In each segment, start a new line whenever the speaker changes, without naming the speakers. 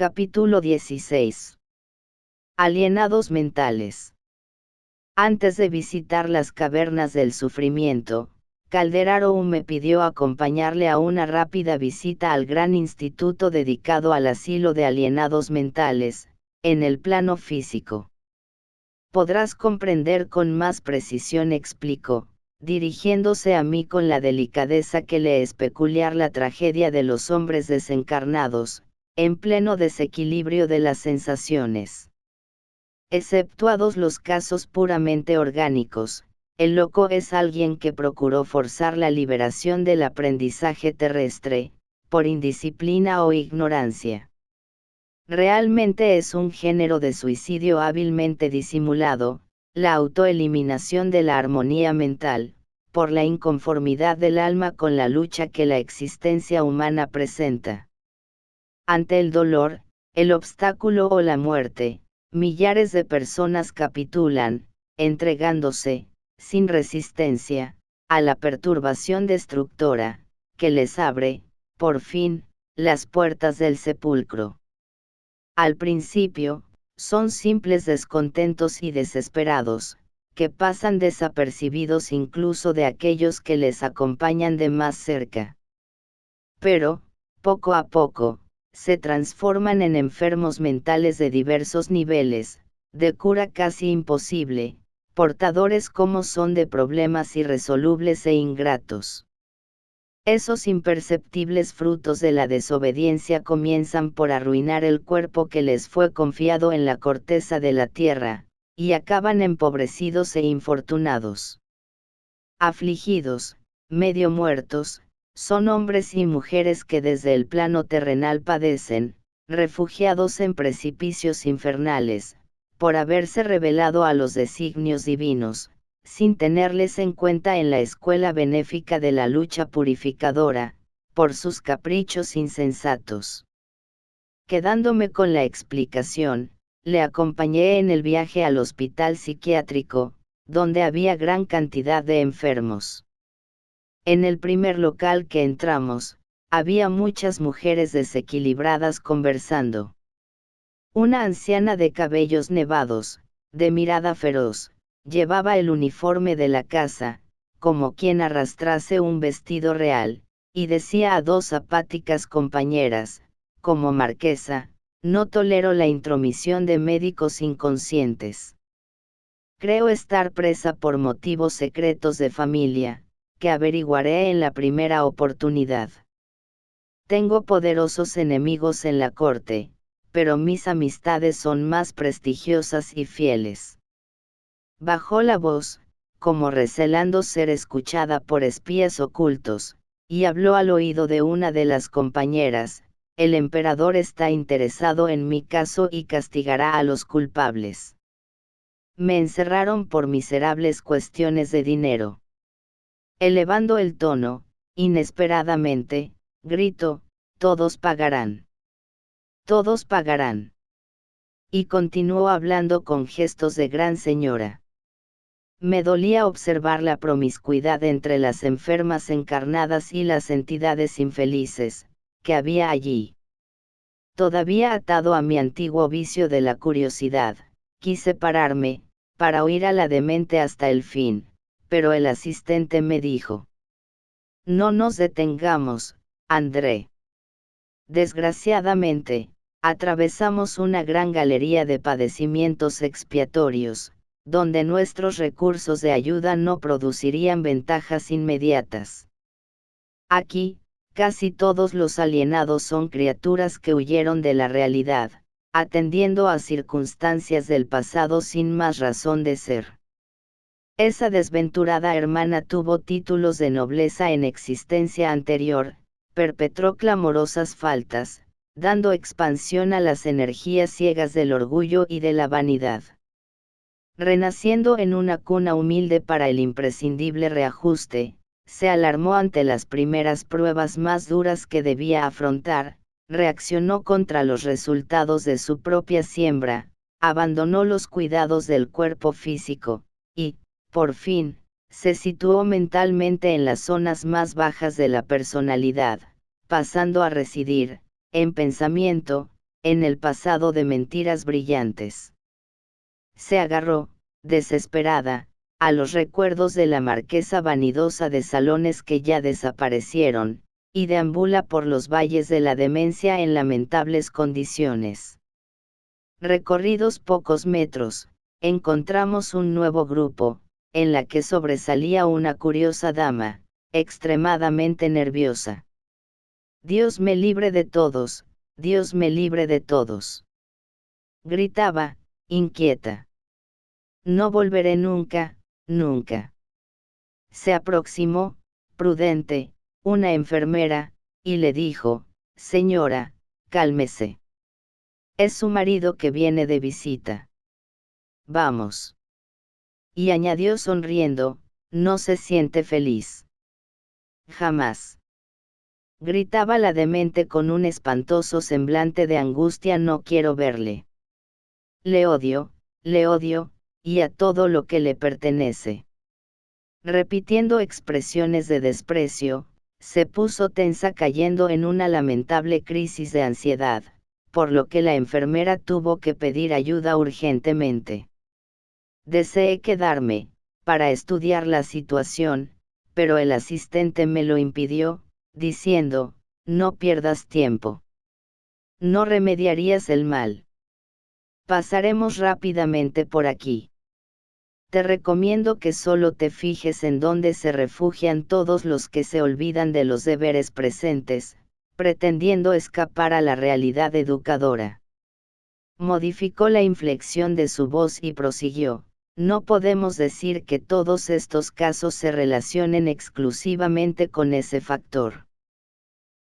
Capítulo 16. Alienados mentales. Antes de visitar las cavernas del sufrimiento, Calderaro me pidió acompañarle a una rápida visita al gran instituto dedicado al asilo de alienados mentales, en el plano físico. Podrás comprender con más precisión, explicó, dirigiéndose a mí con la delicadeza que le es peculiar, la tragedia de los hombres desencarnados, en pleno desequilibrio de las sensaciones. Exceptuados los casos puramente orgánicos, el loco es alguien que procuró forzar la liberación del aprendizaje terrestre, por indisciplina o ignorancia. Realmente es un género de suicidio hábilmente disimulado, la autoeliminación de la armonía mental, por la inconformidad del alma con la lucha que la existencia humana presenta. Ante el dolor, el obstáculo o la muerte, millares de personas capitulan, entregándose, sin resistencia, a la perturbación destructora, que les abre, por fin, las puertas del sepulcro. Al principio, son simples descontentos y desesperados, que pasan desapercibidos incluso de aquellos que les acompañan de más cerca. Pero, poco a poco, se transforman en enfermos mentales de diversos niveles, de cura casi imposible, portadores como son de problemas irresolubles e ingratos. Esos imperceptibles frutos de la desobediencia comienzan por arruinar el cuerpo que les fue confiado en la corteza de la tierra, y acaban empobrecidos e infortunados. Afligidos, medio muertos, son hombres y mujeres que desde el plano terrenal padecen, refugiados en precipicios infernales, por haberse rebelado a los designios divinos, sin tenerles en cuenta en la escuela benéfica de la lucha purificadora, por sus caprichos insensatos. Quedándome con la explicación, le acompañé en el viaje al hospital psiquiátrico, donde había gran cantidad de enfermos. En el primer local que entramos, había muchas mujeres desequilibradas conversando. Una anciana de cabellos nevados, de mirada feroz, llevaba el uniforme de la casa, como quien arrastrase un vestido real, y decía a dos apáticas compañeras, como marquesa, no tolero la intromisión de médicos inconscientes. Creo estar presa por motivos secretos de familia, que averiguaré en la primera oportunidad. Tengo poderosos enemigos en la corte, pero mis amistades son más prestigiosas y fieles. Bajó la voz, como recelando ser escuchada por espías ocultos, y habló al oído de una de las compañeras: el emperador está interesado en mi caso y castigará a los culpables. Me encerraron por miserables cuestiones de dinero. Elevando el tono, inesperadamente, gritó: todos pagarán. Todos pagarán. Y continuó hablando con gestos de gran señora. Me dolía observar la promiscuidad entre las enfermas encarnadas y las entidades infelices, que había allí. Todavía atado a mi antiguo vicio de la curiosidad, quise pararme, para oír a la demente hasta el fin, pero el asistente me dijo: no nos detengamos, André. Desgraciadamente, atravesamos una gran galería de padecimientos expiatorios, donde nuestros recursos de ayuda no producirían ventajas inmediatas. Aquí, casi todos los alienados son criaturas que huyeron de la realidad, atendiendo a circunstancias del pasado sin más razón de ser. Esa desventurada hermana tuvo títulos de nobleza en existencia anterior, perpetró clamorosas faltas, dando expansión a las energías ciegas del orgullo y de la vanidad. Renaciendo en una cuna humilde para el imprescindible reajuste, se alarmó ante las primeras pruebas más duras que debía afrontar, reaccionó contra los resultados de su propia siembra, abandonó los cuidados del cuerpo físico, y, por fin, se situó mentalmente en las zonas más bajas de la personalidad, pasando a residir, en pensamiento, en el pasado de mentiras brillantes. Se agarró, desesperada, a los recuerdos de la marquesa vanidosa de salones que ya desaparecieron, y deambula por los valles de la demencia en lamentables condiciones. Recorridos pocos metros, encontramos un nuevo grupo, en la que sobresalía una curiosa dama, extremadamente nerviosa. Dios me libre de todos, Dios me libre de todos. Gritaba, inquieta. No volveré nunca, nunca. Se aproximó, prudente, una enfermera, y le dijo, señora, cálmese. Es su marido que viene de visita. Vamos. Y añadió sonriendo, no se siente feliz. Jamás. Gritaba la demente con un espantoso semblante de angustia, no quiero verle. Le odio, y a todo lo que le pertenece. Repitiendo expresiones de desprecio, se puso tensa cayendo en una lamentable crisis de ansiedad, por lo que la enfermera tuvo que pedir ayuda urgentemente. Deseé quedarme, para estudiar la situación, pero el asistente me lo impidió, diciendo, no pierdas tiempo. No remediarías el mal. Pasaremos rápidamente por aquí. Te recomiendo que solo te fijes en dónde se refugian todos los que se olvidan de los deberes presentes, pretendiendo escapar a la realidad educadora. Modificó la inflexión de su voz y prosiguió, no podemos decir que todos estos casos se relacionen exclusivamente con ese factor.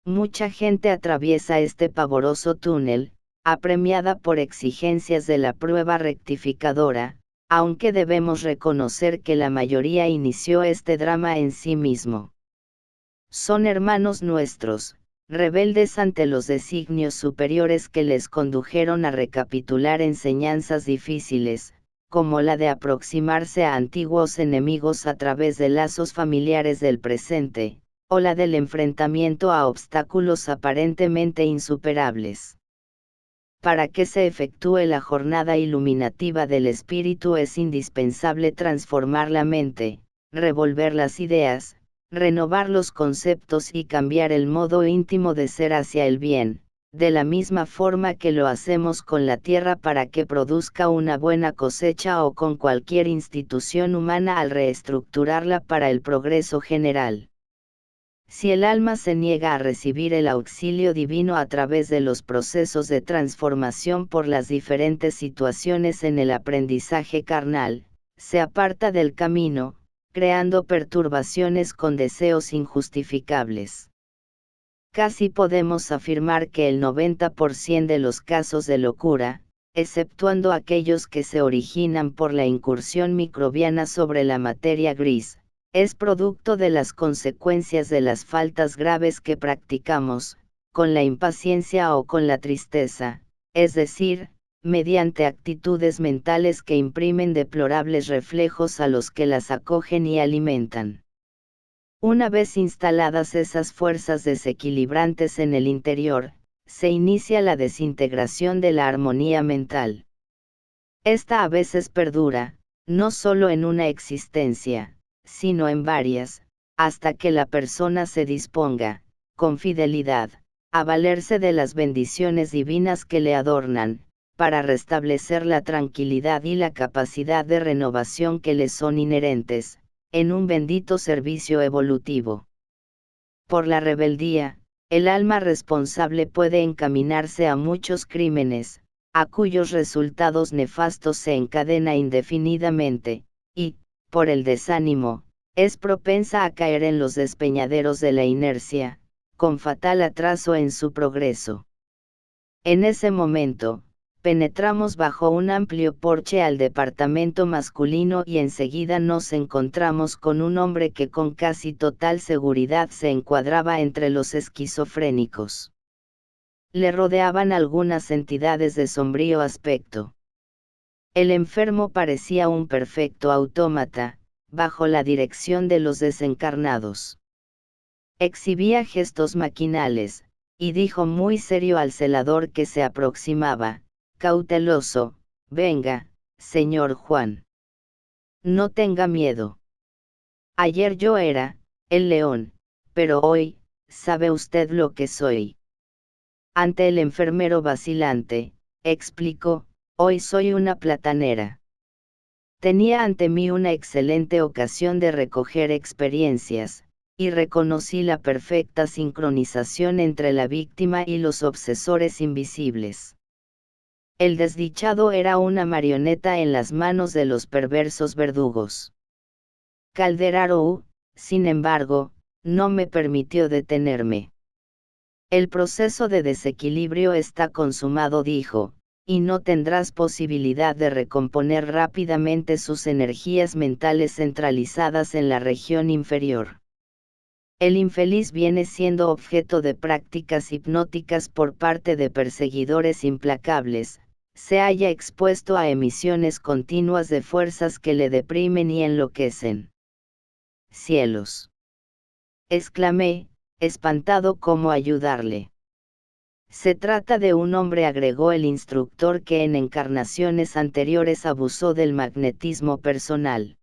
Mucha gente atraviesa este pavoroso túnel, apremiada por exigencias de la prueba rectificadora, aunque debemos reconocer que la mayoría inició este drama en sí mismo. Son hermanos nuestros, rebeldes ante los designios superiores que les condujeron a recapitular enseñanzas difíciles, como la de aproximarse a antiguos enemigos a través de lazos familiares del presente, o la del enfrentamiento a obstáculos aparentemente insuperables. Para que se efectúe la jornada iluminativa del espíritu es indispensable transformar la mente, revolver las ideas, renovar los conceptos y cambiar el modo íntimo de ser hacia el bien, de la misma forma que lo hacemos con la tierra para que produzca una buena cosecha o con cualquier institución humana al reestructurarla para el progreso general. Si el alma se niega a recibir el auxilio divino a través de los procesos de transformación por las diferentes situaciones en el aprendizaje carnal, se aparta del camino, creando perturbaciones con deseos injustificables. Casi podemos afirmar que el 90% de los casos de locura, exceptuando aquellos que se originan por la incursión microbiana sobre la materia gris, es producto de las consecuencias de las faltas graves que practicamos, con la impaciencia o con la tristeza, es decir, mediante actitudes mentales que imprimen deplorables reflejos a los que las acogen y alimentan. Una vez instaladas esas fuerzas desequilibrantes en el interior, se inicia la desintegración de la armonía mental. Esta a veces perdura, no solo en una existencia, sino en varias, hasta que la persona se disponga, con fidelidad, a valerse de las bendiciones divinas que le adornan, para restablecer la tranquilidad y la capacidad de renovación que le son inherentes, en un bendito servicio evolutivo. Por la rebeldía, el alma responsable puede encaminarse a muchos crímenes, a cuyos resultados nefastos se encadena indefinidamente, y, por el desánimo, es propensa a caer en los despeñaderos de la inercia, con fatal atraso en su progreso. En ese momento, penetramos bajo un amplio porche al departamento masculino y enseguida nos encontramos con un hombre que con casi total seguridad se encuadraba entre los esquizofrénicos. Le rodeaban algunas entidades de sombrío aspecto. El enfermo parecía un perfecto autómata, bajo la dirección de los desencarnados. Exhibía gestos maquinales, y dijo muy serio al celador que se aproximaba, cauteloso: venga, señor Juan. No tenga miedo. Ayer yo era el león, pero hoy, ¿sabe usted lo que soy? Ante el enfermero vacilante, explicó: hoy soy una platanera. Tenía ante mí una excelente ocasión de recoger experiencias, y reconocí la perfecta sincronización entre la víctima y los obsesores invisibles. El desdichado era una marioneta en las manos de los perversos verdugos. Calderaro, sin embargo, no me permitió detenerme. El proceso de desequilibrio está consumado, dijo, y no tendrás posibilidad de recomponer rápidamente sus energías mentales centralizadas en la región inferior. El infeliz viene siendo objeto de prácticas hipnóticas por parte de perseguidores implacables, se halla expuesto a emisiones continuas de fuerzas que le deprimen y enloquecen. ¡Cielos!, exclamé, espantado. ¿Cómo ayudarle? Se trata de un hombre, agregó el instructor, que en encarnaciones anteriores abusó del magnetismo personal.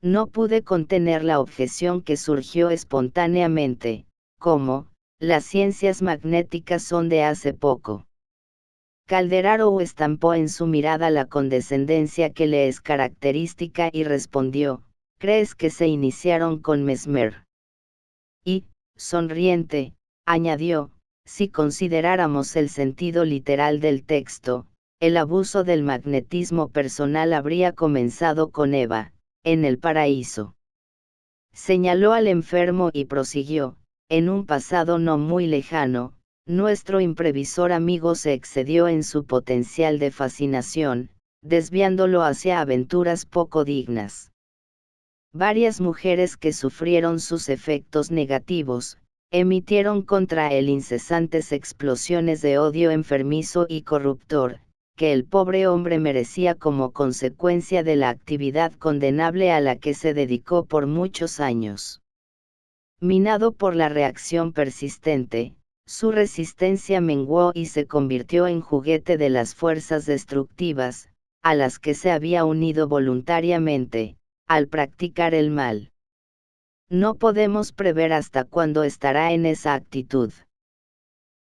No pude contener la objeción que surgió espontáneamente: ¿cómo? Las ciencias magnéticas son de hace poco. Calderaro estampó en su mirada la condescendencia que le es característica y respondió: ¿crees que se iniciaron con Mesmer? Y, sonriente, añadió: si consideráramos el sentido literal del texto, el abuso del magnetismo personal habría comenzado con Eva, en el paraíso. Señaló al enfermo y prosiguió: en un pasado no muy lejano, nuestro imprevisor amigo se excedió en su potencial de fascinación, desviándolo hacia aventuras poco dignas. Varias mujeres que sufrieron sus efectos negativos, emitieron contra él incesantes explosiones de odio enfermizo y corruptor, que el pobre hombre merecía como consecuencia de la actividad condenable a la que se dedicó por muchos años. Minado por la reacción persistente, su resistencia menguó y se convirtió en juguete de las fuerzas destructivas, a las que se había unido voluntariamente, al practicar el mal. No podemos prever hasta cuándo estará en esa actitud.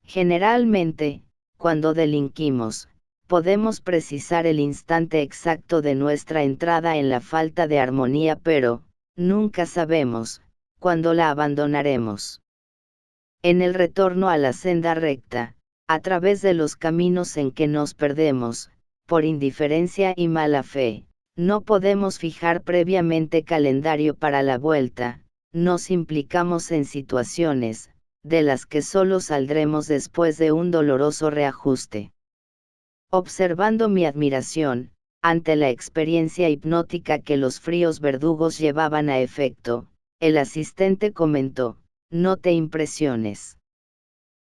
Generalmente, cuando delinquimos, podemos precisar el instante exacto de nuestra entrada en la falta de armonía, pero, nunca sabemos, cuándo la abandonaremos. En el retorno a la senda recta, a través de los caminos en que nos perdemos, por indiferencia y mala fe, no podemos fijar previamente calendario para la vuelta, nos implicamos en situaciones, de las que solo saldremos después de un doloroso reajuste. Observando mi admiración, ante la experiencia hipnótica que los fríos verdugos llevaban a efecto, el asistente comentó: no te impresiones.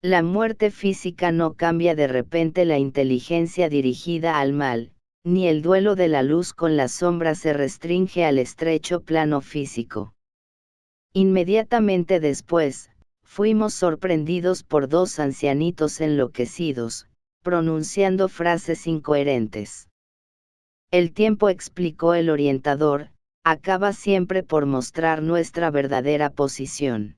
La muerte física no cambia de repente la inteligencia dirigida al mal, ni el duelo de la luz con la sombra se restringe al estrecho plano físico. Inmediatamente después, fuimos sorprendidos por dos ancianitos enloquecidos, pronunciando frases incoherentes. El tiempo, explicó el orientador, acaba siempre por mostrar nuestra verdadera posición.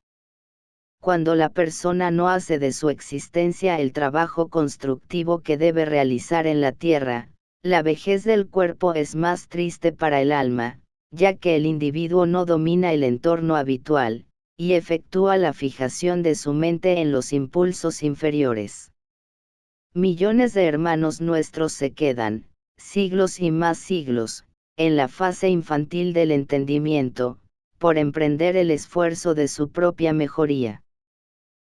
Cuando la persona no hace de su existencia el trabajo constructivo que debe realizar en la tierra, la vejez del cuerpo es más triste para el alma, ya que el individuo no domina el entorno habitual, y efectúa la fijación de su mente en los impulsos inferiores. Millones de hermanos nuestros se quedan, siglos y más siglos, en la fase infantil del entendimiento, por emprender el esfuerzo de su propia mejoría.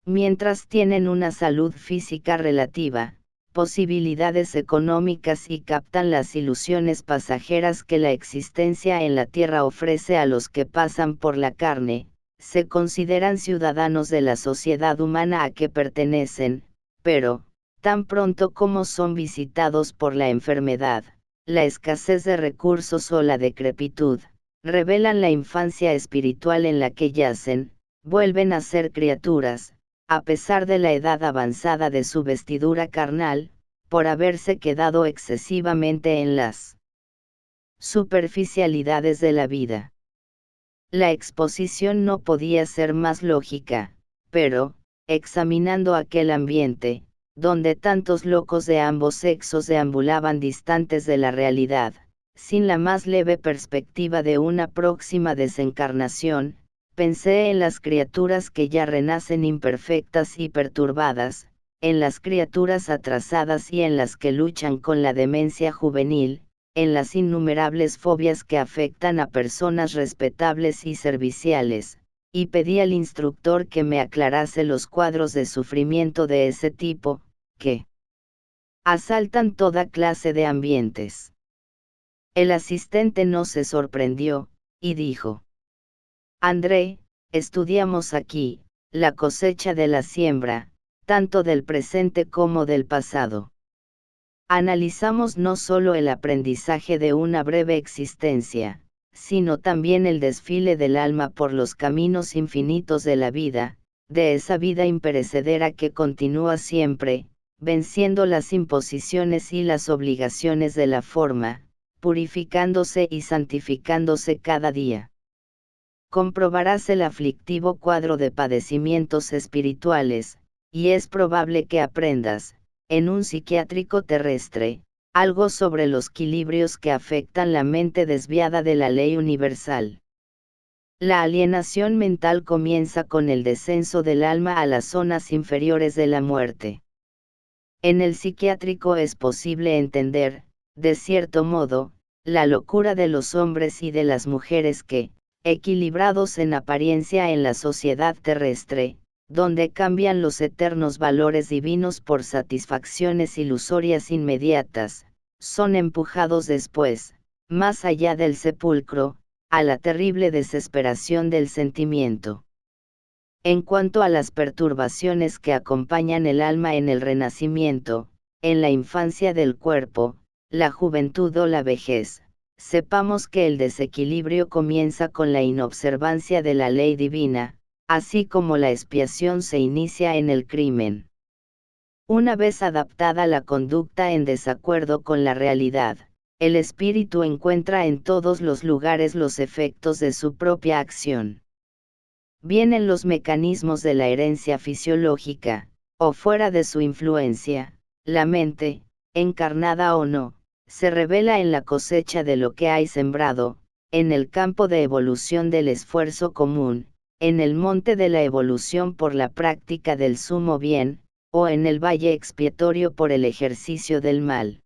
Mientras tienen una salud física relativa, posibilidades económicas y captan las ilusiones pasajeras que la existencia en la tierra ofrece a los que pasan por la carne, se consideran ciudadanos de la sociedad humana a que pertenecen, pero, tan pronto como son visitados por la enfermedad, la escasez de recursos o la decrepitud, revelan la infancia espiritual en la que yacen, vuelven a ser criaturas, a pesar de la edad avanzada de su vestidura carnal, por haberse quedado excesivamente en las superficialidades de la vida. La exposición no podía ser más lógica, pero, examinando aquel ambiente, donde tantos locos de ambos sexos deambulaban distantes de la realidad, sin la más leve perspectiva de una próxima desencarnación, pensé en las criaturas que ya renacen imperfectas y perturbadas, en las criaturas atrasadas y en las que luchan con la demencia juvenil, en las innumerables fobias que afectan a personas respetables y serviciales, y pedí al instructor que me aclarase los cuadros de sufrimiento de ese tipo, que asaltan toda clase de ambientes. El asistente no se sorprendió, y dijo: André, estudiamos aquí, la cosecha de la siembra, tanto del presente como del pasado. Analizamos no solo el aprendizaje de una breve existencia, sino también el desfile del alma por los caminos infinitos de la vida, de esa vida imperecedera que continúa siempre, venciendo las imposiciones y las obligaciones de la forma, purificándose y santificándose cada día. Comprobarás el aflictivo cuadro de padecimientos espirituales, y es probable que aprendas, en un psiquiátrico terrestre, algo sobre los equilibrios que afectan la mente desviada de la ley universal. La alienación mental comienza con el descenso del alma a las zonas inferiores de la muerte. En el psiquiátrico es posible entender, de cierto modo, la locura de los hombres y de las mujeres que, equilibrados en apariencia en la sociedad terrestre, donde cambian los eternos valores divinos por satisfacciones ilusorias inmediatas, son empujados después, más allá del sepulcro, a la terrible desesperación del sentimiento. En cuanto a las perturbaciones que acompañan el alma en el renacimiento, en la infancia del cuerpo, la juventud o la vejez, sepamos que el desequilibrio comienza con la inobservancia de la ley divina, así como la expiación se inicia en el crimen. Una vez adaptada la conducta en desacuerdo con la realidad, el espíritu encuentra en todos los lugares los efectos de su propia acción. Vienen los mecanismos de la herencia fisiológica, o fuera de su influencia, la mente, encarnada o no, se revela en la cosecha de lo que hay sembrado, en el campo de evolución del esfuerzo común, en el monte de la evolución por la práctica del sumo bien, o en el valle expiatorio por el ejercicio del mal.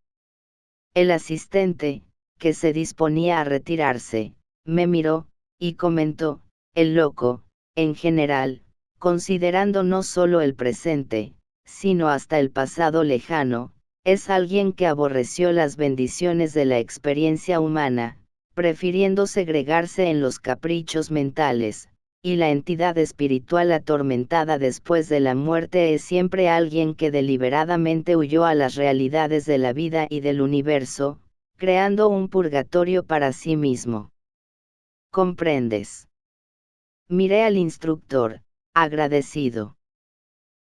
El asistente, que se disponía a retirarse, me miró, y comentó: el loco, en general, considerando no solo el presente, sino hasta el pasado lejano, es alguien que aborreció las bendiciones de la experiencia humana, prefiriendo segregarse en los caprichos mentales, y la entidad espiritual atormentada después de la muerte es siempre alguien que deliberadamente huyó a las realidades de la vida y del universo, creando un purgatorio para sí mismo. ¿Comprendes? Miré al instructor, agradecido.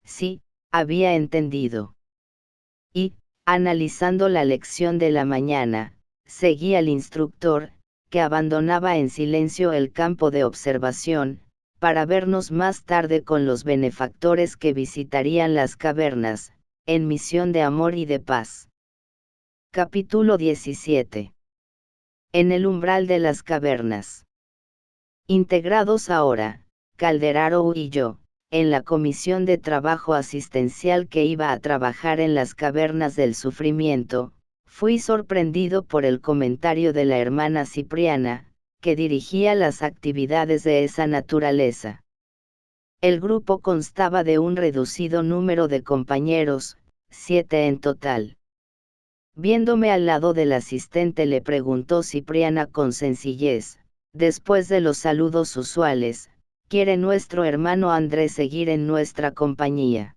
Sí, había entendido. Y, analizando la lección de la mañana, seguí al instructor, que abandonaba en silencio el campo de observación, para vernos más tarde con los benefactores que visitarían las cavernas, en misión de amor y de paz. Capítulo 17. En el umbral de las cavernas. Integrados ahora, Calderaro y yo, en la comisión de trabajo asistencial que iba a trabajar en las cavernas del sufrimiento, fui sorprendido por el comentario de la hermana Cipriana, que dirigía las actividades de esa naturaleza. El grupo constaba de un reducido número de compañeros, 7 en total. Viéndome al lado del asistente, le preguntó Cipriana con sencillez, después de los saludos usuales: ¿quiere nuestro hermano Andrés seguir en nuestra compañía?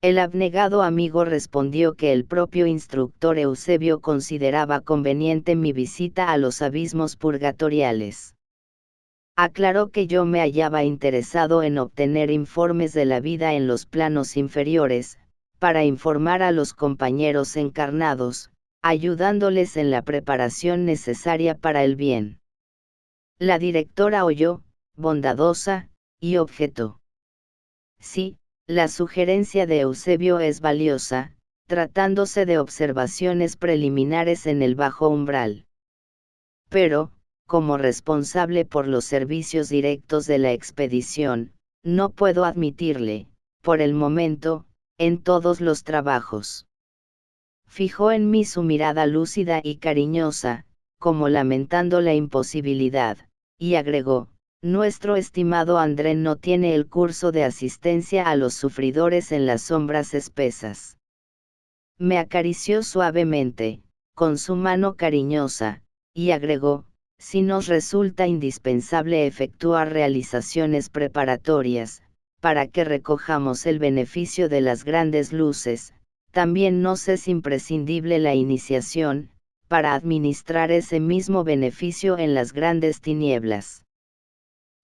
El abnegado amigo respondió que el propio instructor Eusebio consideraba conveniente mi visita a los abismos purgatoriales. Aclaró que yo me hallaba interesado en obtener informes de la vida en los planos inferiores, para informar a los compañeros encarnados, ayudándoles en la preparación necesaria para el bien. La directora oyó, bondadosa, y objetó. Sí, la sugerencia de Eusebio es valiosa, tratándose de observaciones preliminares en el bajo umbral. Pero, como responsable por los servicios directos de la expedición, no puedo admitirle, por el momento, en todos los trabajos. Fijó en mí su mirada lúcida y cariñosa, como lamentando la imposibilidad, y agregó, nuestro estimado André no tiene el curso de asistencia a los sufridores en las sombras espesas. Me acarició suavemente, con su mano cariñosa, y agregó, si nos resulta indispensable efectuar realizaciones preparatorias, para que recojamos el beneficio de las grandes luces, también nos es imprescindible la iniciación, para administrar ese mismo beneficio en las grandes tinieblas.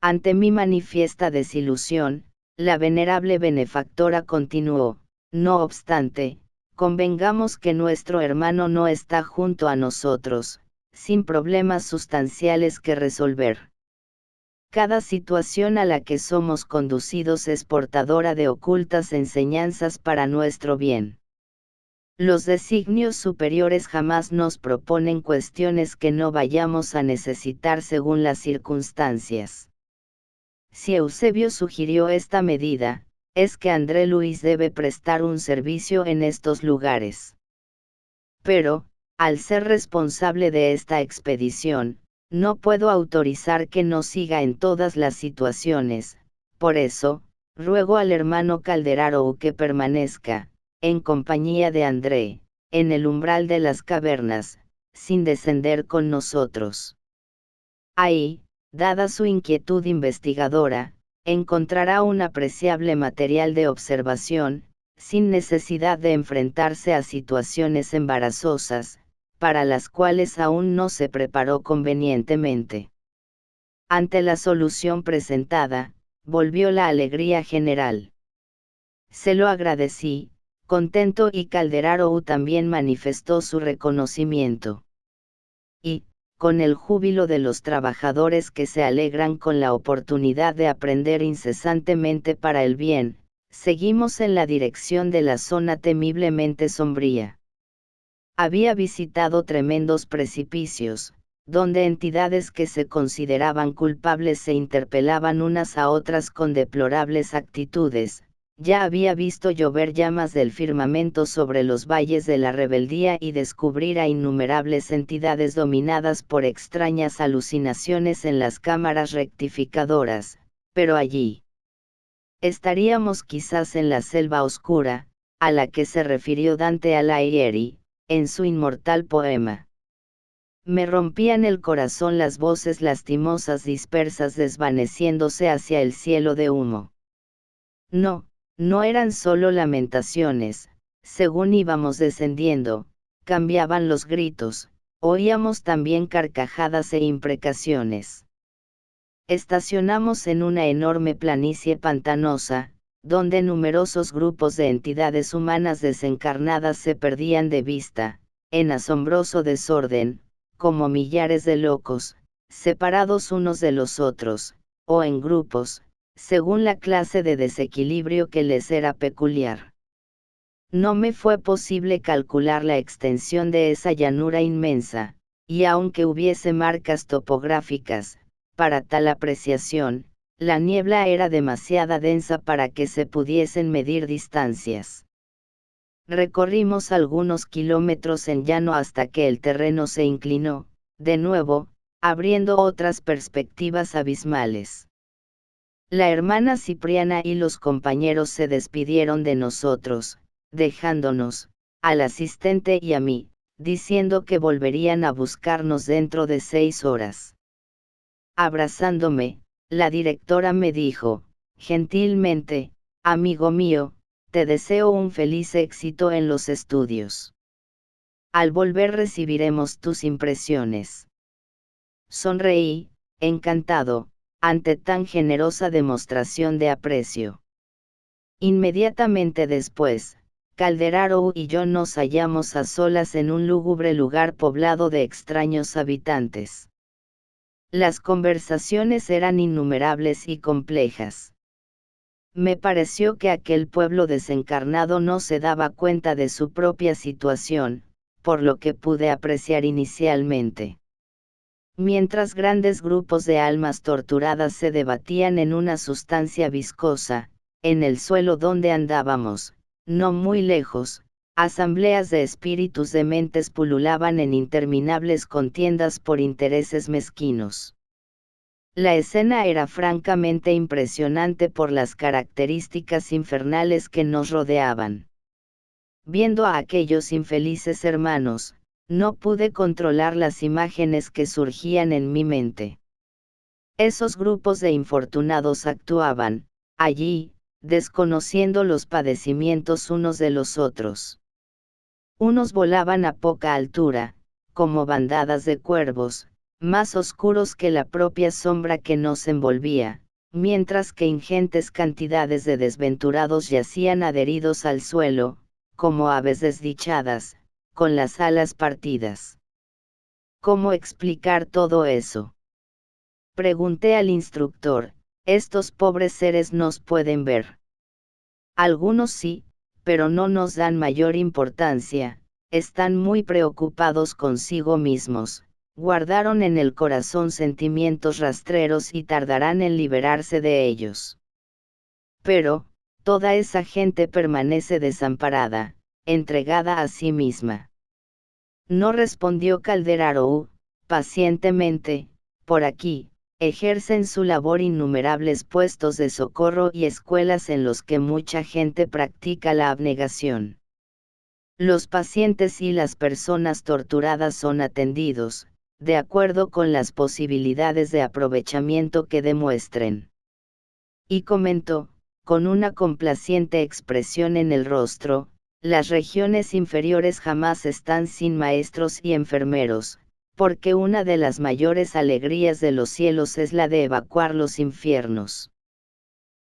Ante mi manifiesta desilusión, la venerable benefactora continuó, no obstante, convengamos que nuestro hermano no está junto a nosotros, sin problemas sustanciales que resolver. Cada situación a la que somos conducidos es portadora de ocultas enseñanzas para nuestro bien. Los designios superiores jamás nos proponen cuestiones que no vayamos a necesitar según las circunstancias. Si Eusebio sugirió esta medida, es que André Luis debe prestar un servicio en estos lugares. Pero, al ser responsable de esta expedición, no puedo autorizar que no siga en todas las situaciones, por eso, ruego al hermano Calderaro que permanezca, en compañía de André, en el umbral de las cavernas, sin descender con nosotros. Ahí, dada su inquietud investigadora, encontrará un apreciable material de observación, sin necesidad de enfrentarse a situaciones embarazosas, para las cuales aún no se preparó convenientemente. Ante la solución presentada, volvió la alegría general. Se lo agradecí, contento, y Calderaro también manifestó su reconocimiento. Y, con el júbilo de los trabajadores que se alegran con la oportunidad de aprender incesantemente para el bien, seguimos en la dirección de la zona temiblemente sombría. Había visitado tremendos precipicios, donde entidades que se consideraban culpables se interpelaban unas a otras con deplorables actitudes. Ya había visto llover llamas del firmamento sobre los valles de la rebeldía y descubrir a innumerables entidades dominadas por extrañas alucinaciones en las cámaras rectificadoras, pero allí estaríamos quizás en la selva oscura, a la que se refirió Dante Alighieri, en su inmortal poema. Me rompían el corazón las voces lastimosas dispersas desvaneciéndose hacia el cielo de humo. No eran solo lamentaciones, según íbamos descendiendo, cambiaban los gritos, oíamos también carcajadas e imprecaciones. Estacionamos en una enorme planicie pantanosa, donde numerosos grupos de entidades humanas desencarnadas se perdían de vista, en asombroso desorden, como millares de locos, separados unos de los otros, o en grupos, según la clase de desequilibrio que les era peculiar. No me fue posible calcular la extensión de esa llanura inmensa, y aunque hubiese marcas topográficas, para tal apreciación, la niebla era demasiado densa para que se pudiesen medir distancias. Recorrimos algunos kilómetros en llano hasta que el terreno se inclinó, de nuevo, abriendo otras perspectivas abismales. La hermana Cipriana y los compañeros se despidieron de nosotros, dejándonos, al asistente y a mí, diciendo que volverían a buscarnos dentro de 6 horas. Abrazándome, la directora me dijo, gentilmente, amigo mío, te deseo un feliz éxito en los estudios. Al volver recibiremos tus impresiones. Sonreí, encantado, ante tan generosa demostración de aprecio. Inmediatamente después, Calderaro y yo nos hallamos a solas en un lúgubre lugar poblado de extraños habitantes. Las conversaciones eran innumerables y complejas. Me pareció que aquel pueblo desencarnado no se daba cuenta de su propia situación, por lo que pude apreciar inicialmente. Mientras grandes grupos de almas torturadas se debatían en una sustancia viscosa, en el suelo donde andábamos, no muy lejos, asambleas de espíritus dementes pululaban en interminables contiendas por intereses mezquinos. La escena era francamente impresionante por las características infernales que nos rodeaban. Viendo a aquellos infelices hermanos, no pude controlar las imágenes que surgían en mi mente. Esos grupos de infortunados actuaban, allí, desconociendo los padecimientos unos de los otros. Unos volaban a poca altura, como bandadas de cuervos, más oscuros que la propia sombra que nos envolvía, mientras que ingentes cantidades de desventurados yacían adheridos al suelo, como aves desdichadas, con las alas partidas. ¿Cómo explicar todo eso? Pregunté al instructor. Estos pobres seres nos pueden ver. Algunos sí, pero no nos dan mayor importancia, están muy preocupados consigo mismos, guardaron en el corazón sentimientos rastreros y tardarán en liberarse de ellos. Pero, toda esa gente permanece desamparada, entregada a sí misma. No respondió Calderaro, pacientemente, por aquí, ejercen su labor innumerables puestos de socorro y escuelas en los que mucha gente practica la abnegación. Los pacientes y las personas torturadas son atendidos, de acuerdo con las posibilidades de aprovechamiento que demuestren. Y comentó, con una complaciente expresión en el rostro, las regiones inferiores jamás están sin maestros y enfermeros, porque una de las mayores alegrías de los cielos es la de evacuar los infiernos.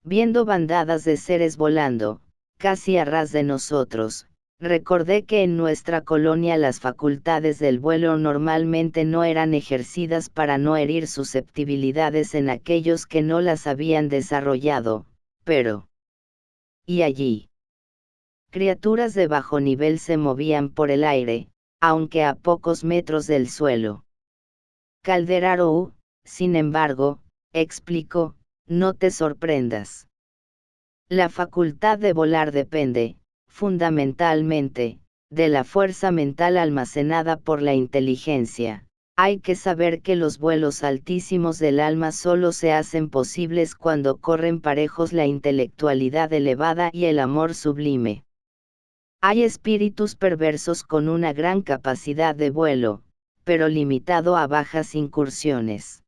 Viendo bandadas de seres volando, casi a ras de nosotros, recordé que en nuestra colonia las facultades del vuelo normalmente no eran ejercidas para no herir susceptibilidades en aquellos que no las habían desarrollado, pero... ¿Y allí? Criaturas de bajo nivel se movían por el aire, aunque a pocos metros del suelo. Calderaro, sin embargo, explicó, no te sorprendas. La facultad de volar depende, fundamentalmente, de la fuerza mental almacenada por la inteligencia. Hay que saber que los vuelos altísimos del alma solo se hacen posibles cuando corren parejos la intelectualidad elevada y el amor sublime. Hay espíritus perversos con una gran capacidad de vuelo, pero limitado a bajas incursiones.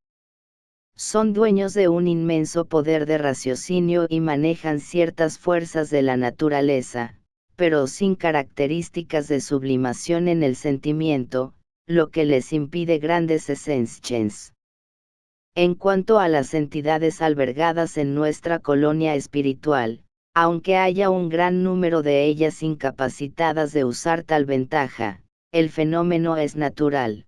Son dueños de un inmenso poder de raciocinio y manejan ciertas fuerzas de la naturaleza, pero sin características de sublimación en el sentimiento, lo que les impide grandes ascensions. En cuanto a las entidades albergadas en nuestra colonia espiritual, aunque haya un gran número de ellas incapacitadas de usar tal ventaja, el fenómeno es natural.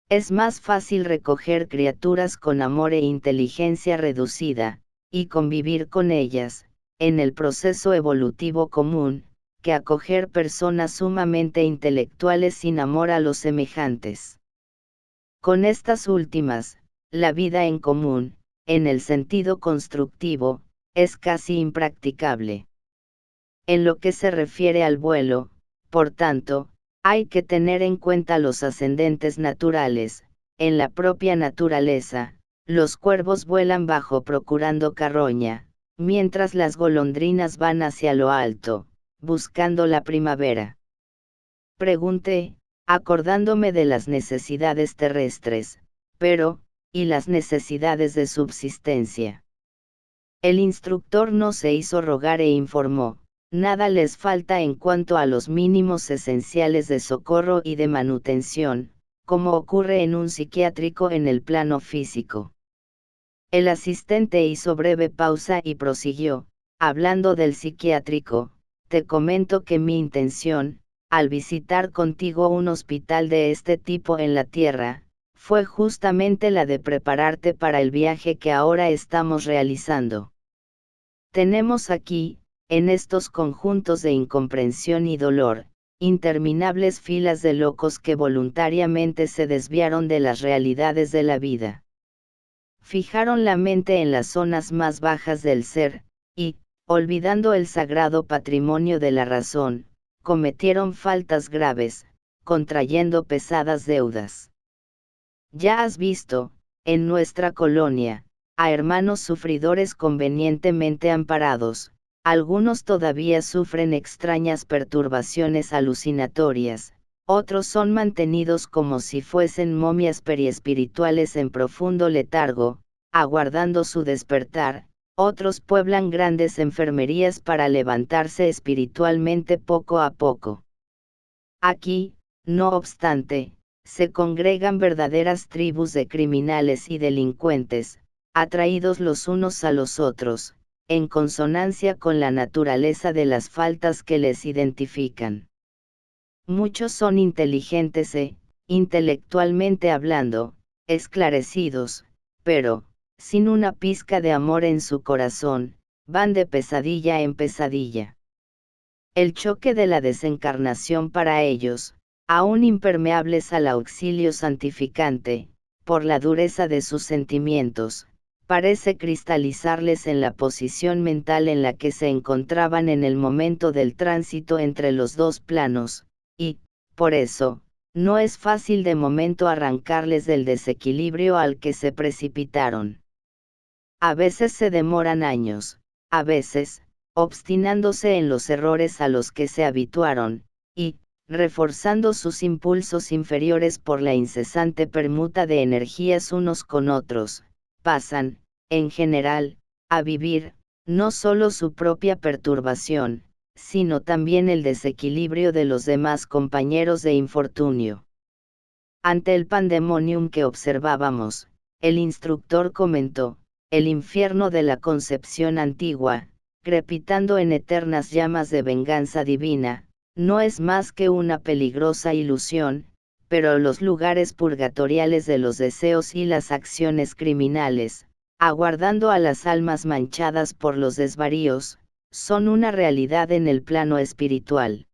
Es más fácil recoger criaturas con amor e inteligencia reducida, y convivir con ellas, en el proceso evolutivo común, que acoger personas sumamente intelectuales sin amor a los semejantes. Con estas últimas, la vida en común, en el sentido constructivo, es casi impracticable. En lo que se refiere al vuelo, por tanto, hay que tener en cuenta los ascendentes naturales. En la propia naturaleza, los cuervos vuelan bajo procurando carroña, mientras las golondrinas van hacia lo alto, buscando la primavera. Pregunté, acordándome de las necesidades terrestres, pero, ¿y las necesidades de subsistencia? El instructor no se hizo rogar e informó. Nada les falta en cuanto a los mínimos esenciales de socorro y de manutención, como ocurre en un psiquiátrico en el plano físico. El asistente hizo breve pausa y prosiguió, hablando del psiquiátrico, te comento que mi intención, al visitar contigo un hospital de este tipo en la Tierra, fue justamente la de prepararte para el viaje que ahora estamos realizando. Tenemos aquí, en estos conjuntos de incomprensión y dolor, interminables filas de locos que voluntariamente se desviaron de las realidades de la vida. Fijaron la mente en las zonas más bajas del ser, y, olvidando el sagrado patrimonio de la razón, cometieron faltas graves, contrayendo pesadas deudas. Ya has visto, en nuestra colonia, a hermanos sufridores convenientemente amparados, algunos todavía sufren extrañas perturbaciones alucinatorias, otros son mantenidos como si fuesen momias periespirituales en profundo letargo, aguardando su despertar, otros pueblan grandes enfermerías para levantarse espiritualmente poco a poco. Aquí, no obstante, se congregan verdaderas tribus de criminales y delincuentes, atraídos los unos a los otros, en consonancia con la naturaleza de las faltas que les identifican. Muchos son inteligentes intelectualmente hablando, esclarecidos, pero, sin una pizca de amor en su corazón, van de pesadilla en pesadilla. El choque de la desencarnación para ellos, aún impermeables al auxilio santificante, por la dureza de sus sentimientos, parece cristalizarles en la posición mental en la que se encontraban en el momento del tránsito entre los dos planos, y, por eso, no es fácil de momento arrancarles del desequilibrio al que se precipitaron. A veces se demoran años, a veces, obstinándose en los errores a los que se habituaron, y, reforzando sus impulsos inferiores por la incesante permuta de energías unos con otros, pasan, en general, a vivir, no solo su propia perturbación, sino también el desequilibrio de los demás compañeros de infortunio. Ante el pandemonium que observábamos, el instructor comentó, el infierno de la concepción antigua, crepitando en eternas llamas de venganza divina, no es más que una peligrosa ilusión, pero los lugares purgatoriales de los deseos y las acciones criminales, aguardando a las almas manchadas por los desvaríos, son una realidad en el plano espiritual.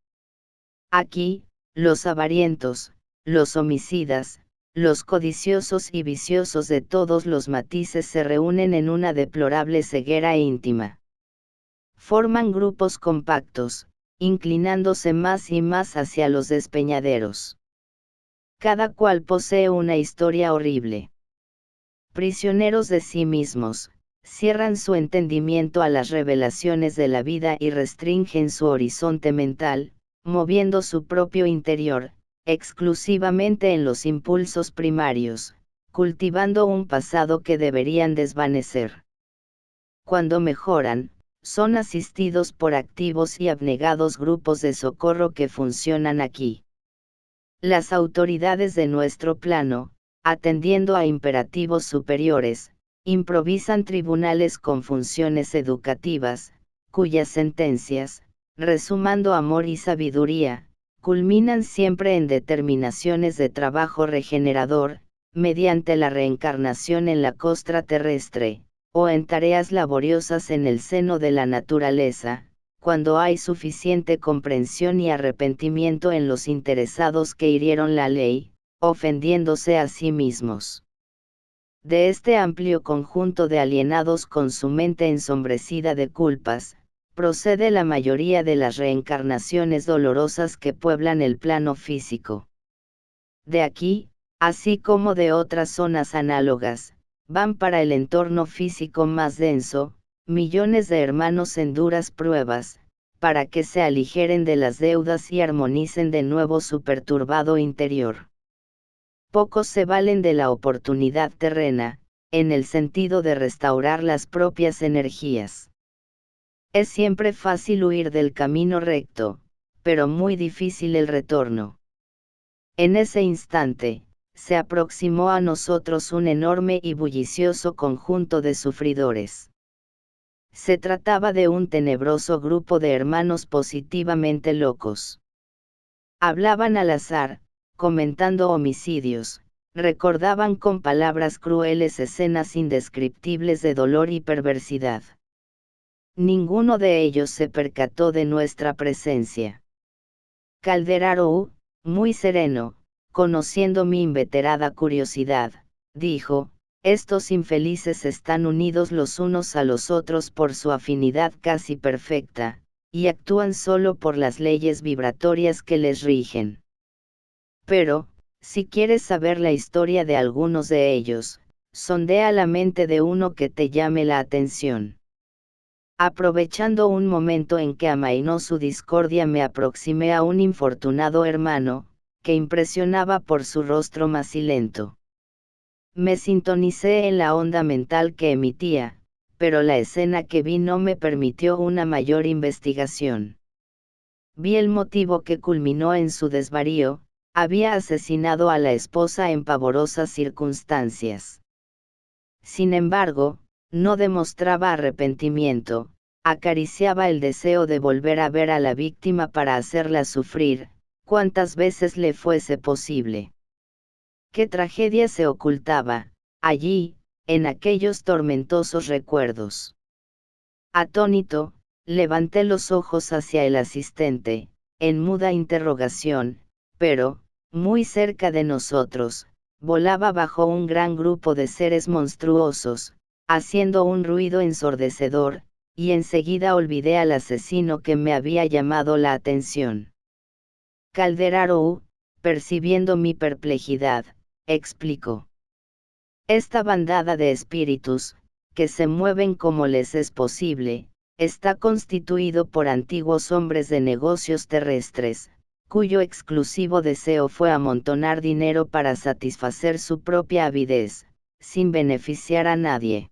Aquí, los avarientos, los homicidas, los codiciosos y viciosos de todos los matices se reúnen en una deplorable ceguera íntima. Forman grupos compactos, inclinándose más y más hacia los despeñaderos. Cada cual posee una historia horrible. Prisioneros de sí mismos, cierran su entendimiento a las revelaciones de la vida y restringen su horizonte mental, moviendo su propio interior, exclusivamente en los impulsos primarios, cultivando un pasado que deberían desvanecer. Cuando mejoran, son asistidos por activos y abnegados grupos de socorro que funcionan aquí. Las autoridades de nuestro plano, atendiendo a imperativos superiores, improvisan tribunales con funciones educativas, cuyas sentencias, resumando amor y sabiduría, culminan siempre en determinaciones de trabajo regenerador, mediante la reencarnación en la costra terrestre, o en tareas laboriosas en el seno de la naturaleza, cuando hay suficiente comprensión y arrepentimiento en los interesados que hirieron la ley, ofendiéndose a sí mismos. De este amplio conjunto de alienados con su mente ensombrecida de culpas, procede la mayoría de las reencarnaciones dolorosas que pueblan el plano físico. De aquí, así como de otras zonas análogas, van para el entorno físico más denso, millones de hermanos en duras pruebas, para que se aligeren de las deudas y armonicen de nuevo su perturbado interior. Pocos se valen de la oportunidad terrena, en el sentido de restaurar las propias energías. Es siempre fácil huir del camino recto, pero muy difícil el retorno. En ese instante, se aproximó a nosotros un enorme y bullicioso conjunto de sufridores. Se trataba de un tenebroso grupo de hermanos positivamente locos. Hablaban al azar, comentando homicidios, recordaban con palabras crueles escenas indescriptibles de dolor y perversidad. Ninguno de ellos se percató de nuestra presencia. Calderaro, muy sereno, conociendo mi inveterada curiosidad, dijo: estos infelices están unidos los unos a los otros por su afinidad casi perfecta, y actúan solo por las leyes vibratorias que les rigen. Pero, si quieres saber la historia de algunos de ellos, sondea la mente de uno que te llame la atención. Aprovechando un momento en que amainó su discordia, me aproximé a un infortunado hermano, que impresionaba por su rostro macilento. Me sintonicé en la onda mental que emitía, pero la escena que vi no me permitió una mayor investigación. Vi el motivo que culminó en su desvarío: había asesinado a la esposa en pavorosas circunstancias. Sin embargo, no demostraba arrepentimiento, acariciaba el deseo de volver a ver a la víctima para hacerla sufrir, cuantas veces le fuese posible. ¿Qué tragedia se ocultaba allí, en aquellos tormentosos recuerdos? Atónito, levanté los ojos hacia el asistente, en muda interrogación, pero, muy cerca de nosotros, volaba bajo un gran grupo de seres monstruosos, haciendo un ruido ensordecedor, y enseguida olvidé al asesino que me había llamado la atención. Calderaro, percibiendo mi perplejidad, explicó: esta bandada de espíritus, que se mueven como les es posible, está constituido por antiguos hombres de negocios terrestres, cuyo exclusivo deseo fue amontonar dinero para satisfacer su propia avidez, sin beneficiar a nadie.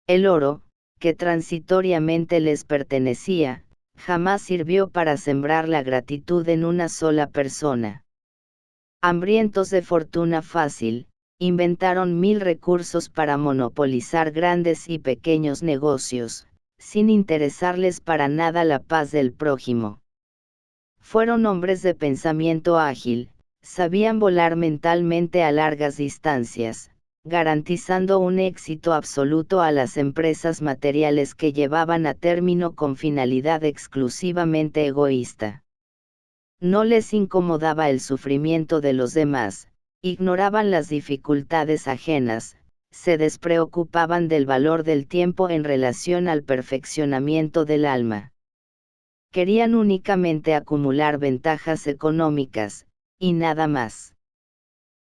El oro, que transitoriamente les pertenecía, jamás sirvió para sembrar la gratitud en una sola persona. Hambrientos de fortuna fácil, inventaron 1000 recursos para monopolizar grandes y pequeños negocios, sin interesarles para nada la paz del prójimo. Fueron hombres de pensamiento ágil, sabían volar mentalmente a largas distancias, garantizando un éxito absoluto a las empresas materiales que llevaban a término con finalidad exclusivamente egoísta. No les incomodaba el sufrimiento de los demás, ignoraban las dificultades ajenas, se despreocupaban del valor del tiempo en relación al perfeccionamiento del alma. Querían únicamente acumular ventajas económicas, y nada más.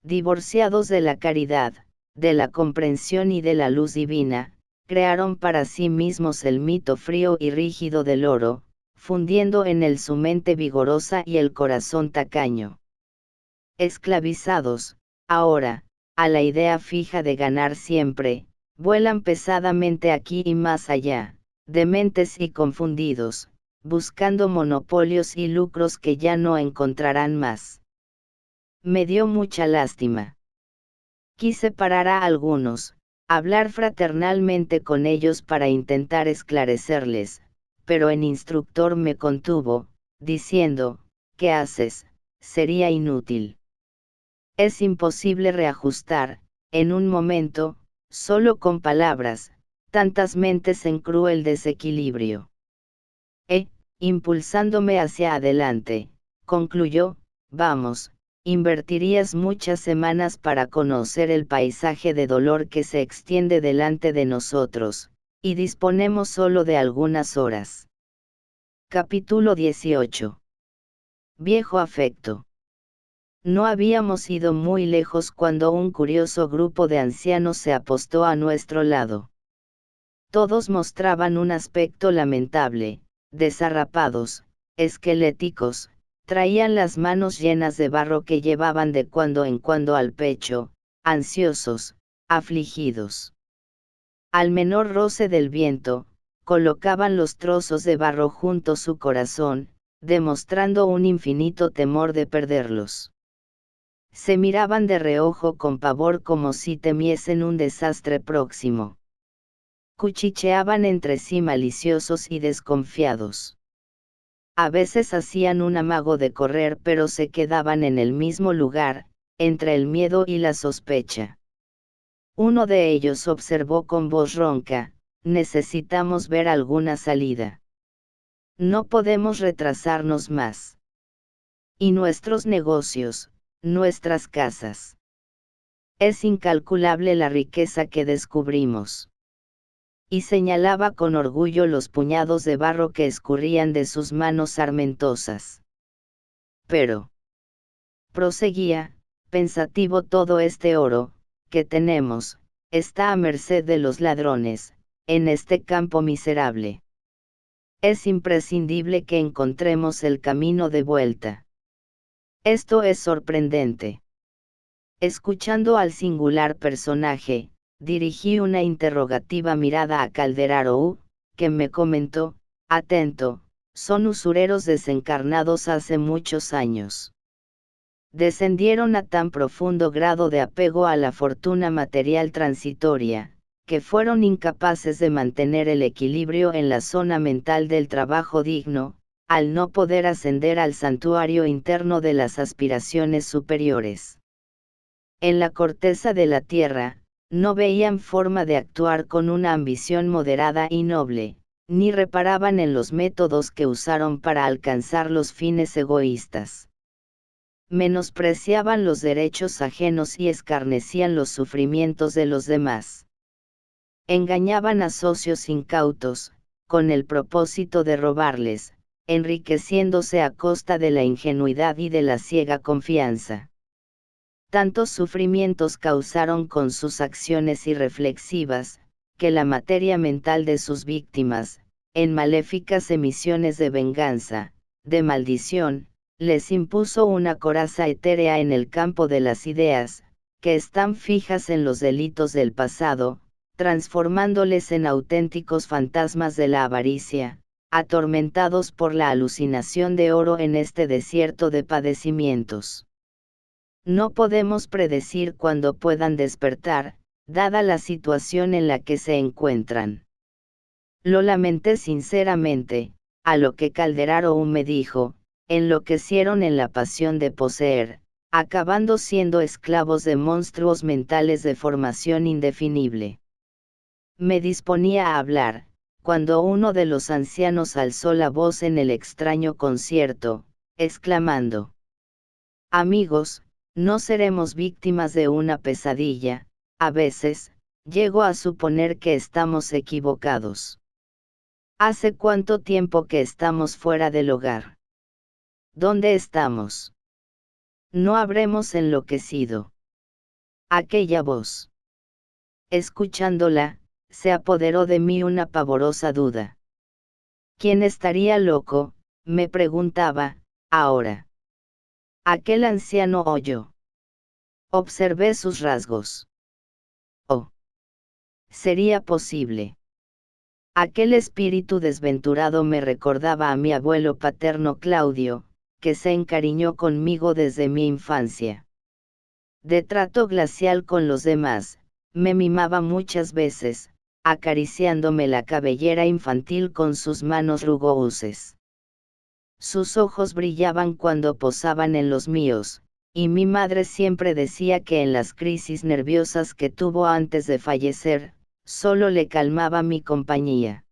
Divorciados de la caridad, de la comprensión y de la luz divina, crearon para sí mismos el mito frío y rígido del oro, fundiendo en él su mente vigorosa y el corazón tacaño. Esclavizados, ahora, a la idea fija de ganar siempre, vuelan pesadamente aquí y más allá, dementes y confundidos, buscando monopolios y lucros que ya no encontrarán más. Me dio mucha lástima. Quise parar a algunos, hablar fraternalmente con ellos para intentar esclarecerles, pero el instructor me contuvo, diciendo: ¿qué haces? Sería inútil. Es imposible reajustar, en un momento, solo con palabras, tantas mentes en cruel desequilibrio. Impulsándome hacia adelante, concluyó: vamos, invertirías muchas semanas para conocer el paisaje de dolor que se extiende delante de nosotros, y disponemos solo de algunas horas. Capítulo 18. Viejo afecto. No habíamos ido muy lejos cuando un curioso grupo de ancianos se apostó a nuestro lado. Todos mostraban un aspecto lamentable, desarrapados, esqueléticos, traían las manos llenas de barro que llevaban de cuando en cuando al pecho, ansiosos, afligidos. Al menor roce del viento, colocaban los trozos de barro junto a su corazón, demostrando un infinito temor de perderlos. Se miraban de reojo con pavor como si temiesen un desastre próximo. Cuchicheaban entre sí maliciosos y desconfiados. A veces hacían un amago de correr, pero se quedaban en el mismo lugar, entre el miedo y la sospecha. Uno de ellos observó con voz ronca: necesitamos ver alguna salida. No podemos retrasarnos más. Y nuestros negocios, nuestras casas. Es incalculable la riqueza que descubrimos. Y señalaba con orgullo los puñados de barro que escurrían de sus manos armentosas. Pero, proseguía, pensativo, todo este oro, que tenemos, está a merced de los ladrones, en este campo miserable. Es imprescindible que encontremos el camino de vuelta. Esto es sorprendente. Escuchando al singular personaje, dirigí una interrogativa mirada a Calderaro, que me comentó: atento, son usureros desencarnados hace muchos años. Descendieron a tan profundo grado de apego a la fortuna material transitoria, que fueron incapaces de mantener el equilibrio en la zona mental del trabajo digno, al no poder ascender al santuario interno de las aspiraciones superiores. En la corteza de la tierra, no veían forma de actuar con una ambición moderada y noble, ni reparaban en los métodos que usaron para alcanzar los fines egoístas. Menospreciaban los derechos ajenos y escarnecían los sufrimientos de los demás. Engañaban a socios incautos, con el propósito de robarles, enriqueciéndose a costa de la ingenuidad y de la ciega confianza. Tantos sufrimientos causaron con sus acciones irreflexivas, que la materia mental de sus víctimas, en maléficas emisiones de venganza, de maldición, les impuso una coraza etérea en el campo de las ideas, que están fijas en los delitos del pasado, transformándoles en auténticos fantasmas de la avaricia, atormentados por la alucinación de oro en este desierto de padecimientos. No podemos predecir cuándo puedan despertar, dada la situación en la que se encuentran. Lo lamenté sinceramente, a lo que Calderaro me dijo: enloquecieron en la pasión de poseer, acabando siendo esclavos de monstruos mentales de formación indefinible. Me disponía a hablar, cuando uno de los ancianos alzó la voz en el extraño concierto, exclamando: amigos, no seremos víctimas de una pesadilla. A veces, llego a suponer que estamos equivocados. ¿Hace cuánto tiempo que estamos fuera del hogar? ¿Dónde estamos? ¿No habremos enloquecido? Aquella voz. Escuchándola, se apoderó de mí una pavorosa duda. ¿Quién estaría loco?, me preguntaba, ahora. ¿Aquel anciano o yo? Observé sus rasgos. Oh. Sería posible. Aquel espíritu desventurado me recordaba a mi abuelo paterno Claudio, que se encariñó conmigo desde mi infancia. De trato glacial con los demás, me mimaba muchas veces, acariciándome la cabellera infantil con sus manos rugosas. Sus ojos brillaban cuando posaban en los míos, y mi madre siempre decía que en las crisis nerviosas que tuvo antes de fallecer, solo le calmaba mi compañía.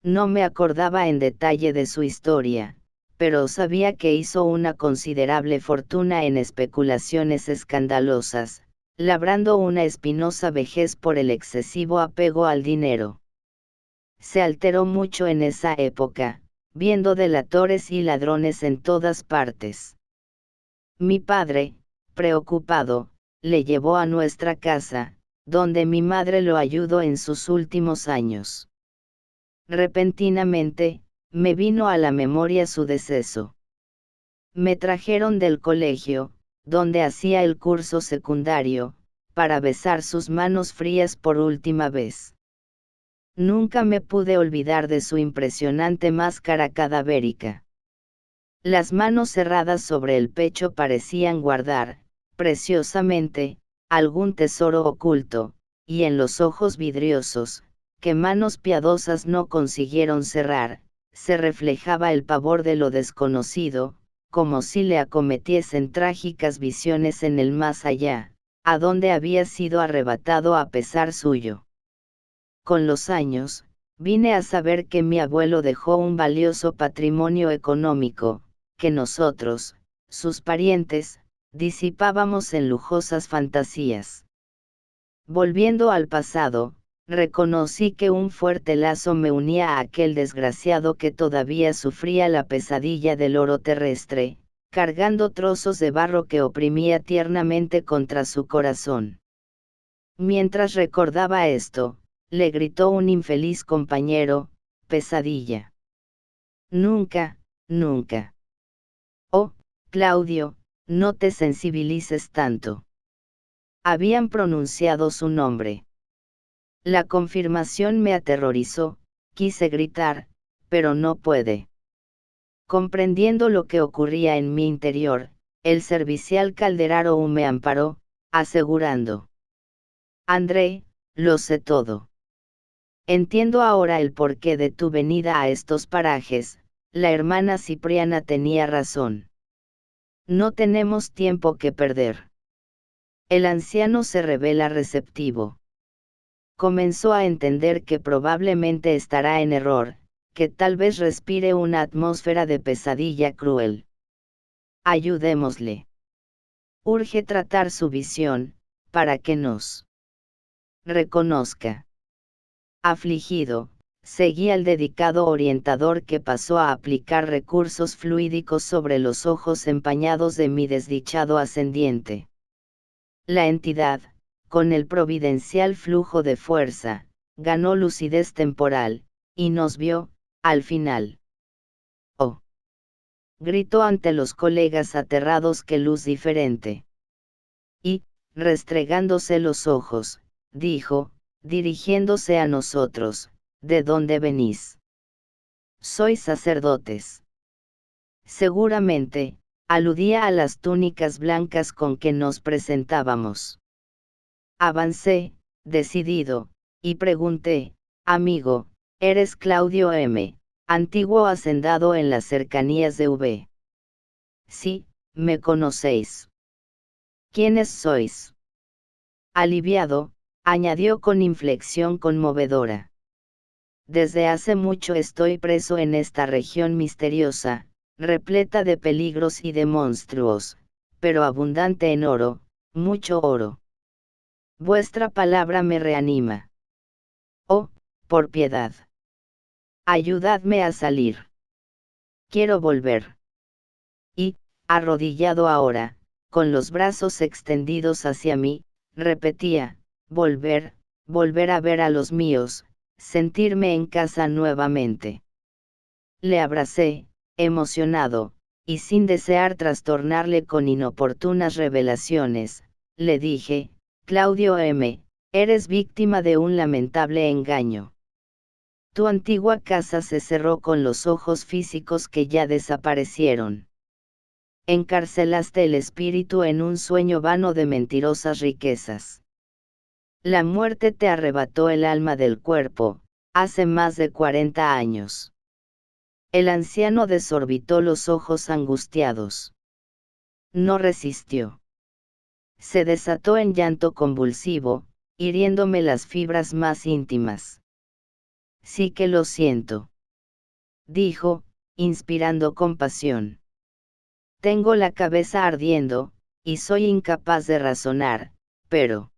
No me acordaba en detalle de su historia, pero sabía que hizo una considerable fortuna en especulaciones escandalosas, labrando una espinosa vejez por el excesivo apego al dinero. Se alteró mucho en esa época, viendo delatores y ladrones en todas partes. Mi padre, preocupado, le llevó a nuestra casa, donde mi madre lo ayudó en sus últimos años. Repentinamente, me vino a la memoria su deceso. Me trajeron del colegio, donde hacía el curso secundario, para besar sus manos frías por última vez. Nunca me pude olvidar de su impresionante máscara cadavérica. Las manos cerradas sobre el pecho parecían guardar, preciosamente, algún tesoro oculto, y en los ojos vidriosos, que manos piadosas no consiguieron cerrar, se reflejaba el pavor de lo desconocido, como si le acometiesen trágicas visiones en el más allá, a donde había sido arrebatado a pesar suyo. Con los años, vine a saber que mi abuelo dejó un valioso patrimonio económico, que nosotros, sus parientes, disipábamos en lujosas fantasías. Volviendo al pasado, reconocí que un fuerte lazo me unía a aquel desgraciado que todavía sufría la pesadilla del oro terrestre, cargando trozos de barro que oprimía tiernamente contra su corazón. Mientras recordaba esto, le gritó un infeliz compañero: pesadilla. Nunca, nunca. Oh, Claudio, no te sensibilices tanto. Habían pronunciado su nombre. La confirmación me aterrorizó, quise gritar, pero no pude. Comprendiendo lo que ocurría en mi interior, el servicial Calderaro me amparó, asegurando: André, lo sé todo. Entiendo ahora el porqué de tu venida a estos parajes. La hermana Cipriana tenía razón. No tenemos tiempo que perder. El anciano se revela receptivo. Comenzó a entender que probablemente estará en error, que tal vez respire una atmósfera de pesadilla cruel. Ayudémosle. Urge tratar su visión, para que nos reconozca. Afligido, seguí al dedicado orientador que pasó a aplicar recursos fluídicos sobre los ojos empañados de mi desdichado ascendiente. La entidad, con el providencial flujo de fuerza, ganó lucidez temporal, y nos vio, al final. ¡Oh! Gritó ante los colegas aterrados: ¡qué luz diferente! Y, restregándose los ojos, dijo, dirigiéndose a nosotros: ¿de dónde venís? Sois sacerdotes. Seguramente, aludía a las túnicas blancas con que nos presentábamos. Avancé, decidido, y pregunté: amigo, ¿eres Claudio M., antiguo hacendado en las cercanías de V? Sí, me conocéis. ¿Quiénes sois? Aliviado, añadió con inflexión conmovedora. Desde hace mucho estoy preso en esta región misteriosa, repleta de peligros y de monstruos, pero abundante en oro, mucho oro. Vuestra palabra me reanima. Oh, por piedad. Ayudadme a salir. Quiero volver. Y, arrodillado ahora, con los brazos extendidos hacia mí, repetía: volver, volver a ver a los míos, sentirme en casa nuevamente. Le abracé, emocionado, y sin desear trastornarle con inoportunas revelaciones, le dije: Claudio M., eres víctima de un lamentable engaño. Tu antigua casa se cerró con los ojos físicos que ya desaparecieron. Encarcelaste el espíritu en un sueño vano de mentirosas riquezas. La muerte te arrebató el alma del cuerpo, hace más de 40 años. El anciano desorbitó los ojos angustiados. No resistió. Se desató en llanto convulsivo, hiriéndome las fibras más íntimas. Sí que lo siento, dijo, inspirando compasión. Tengo la cabeza ardiendo, y soy incapaz de razonar, pero...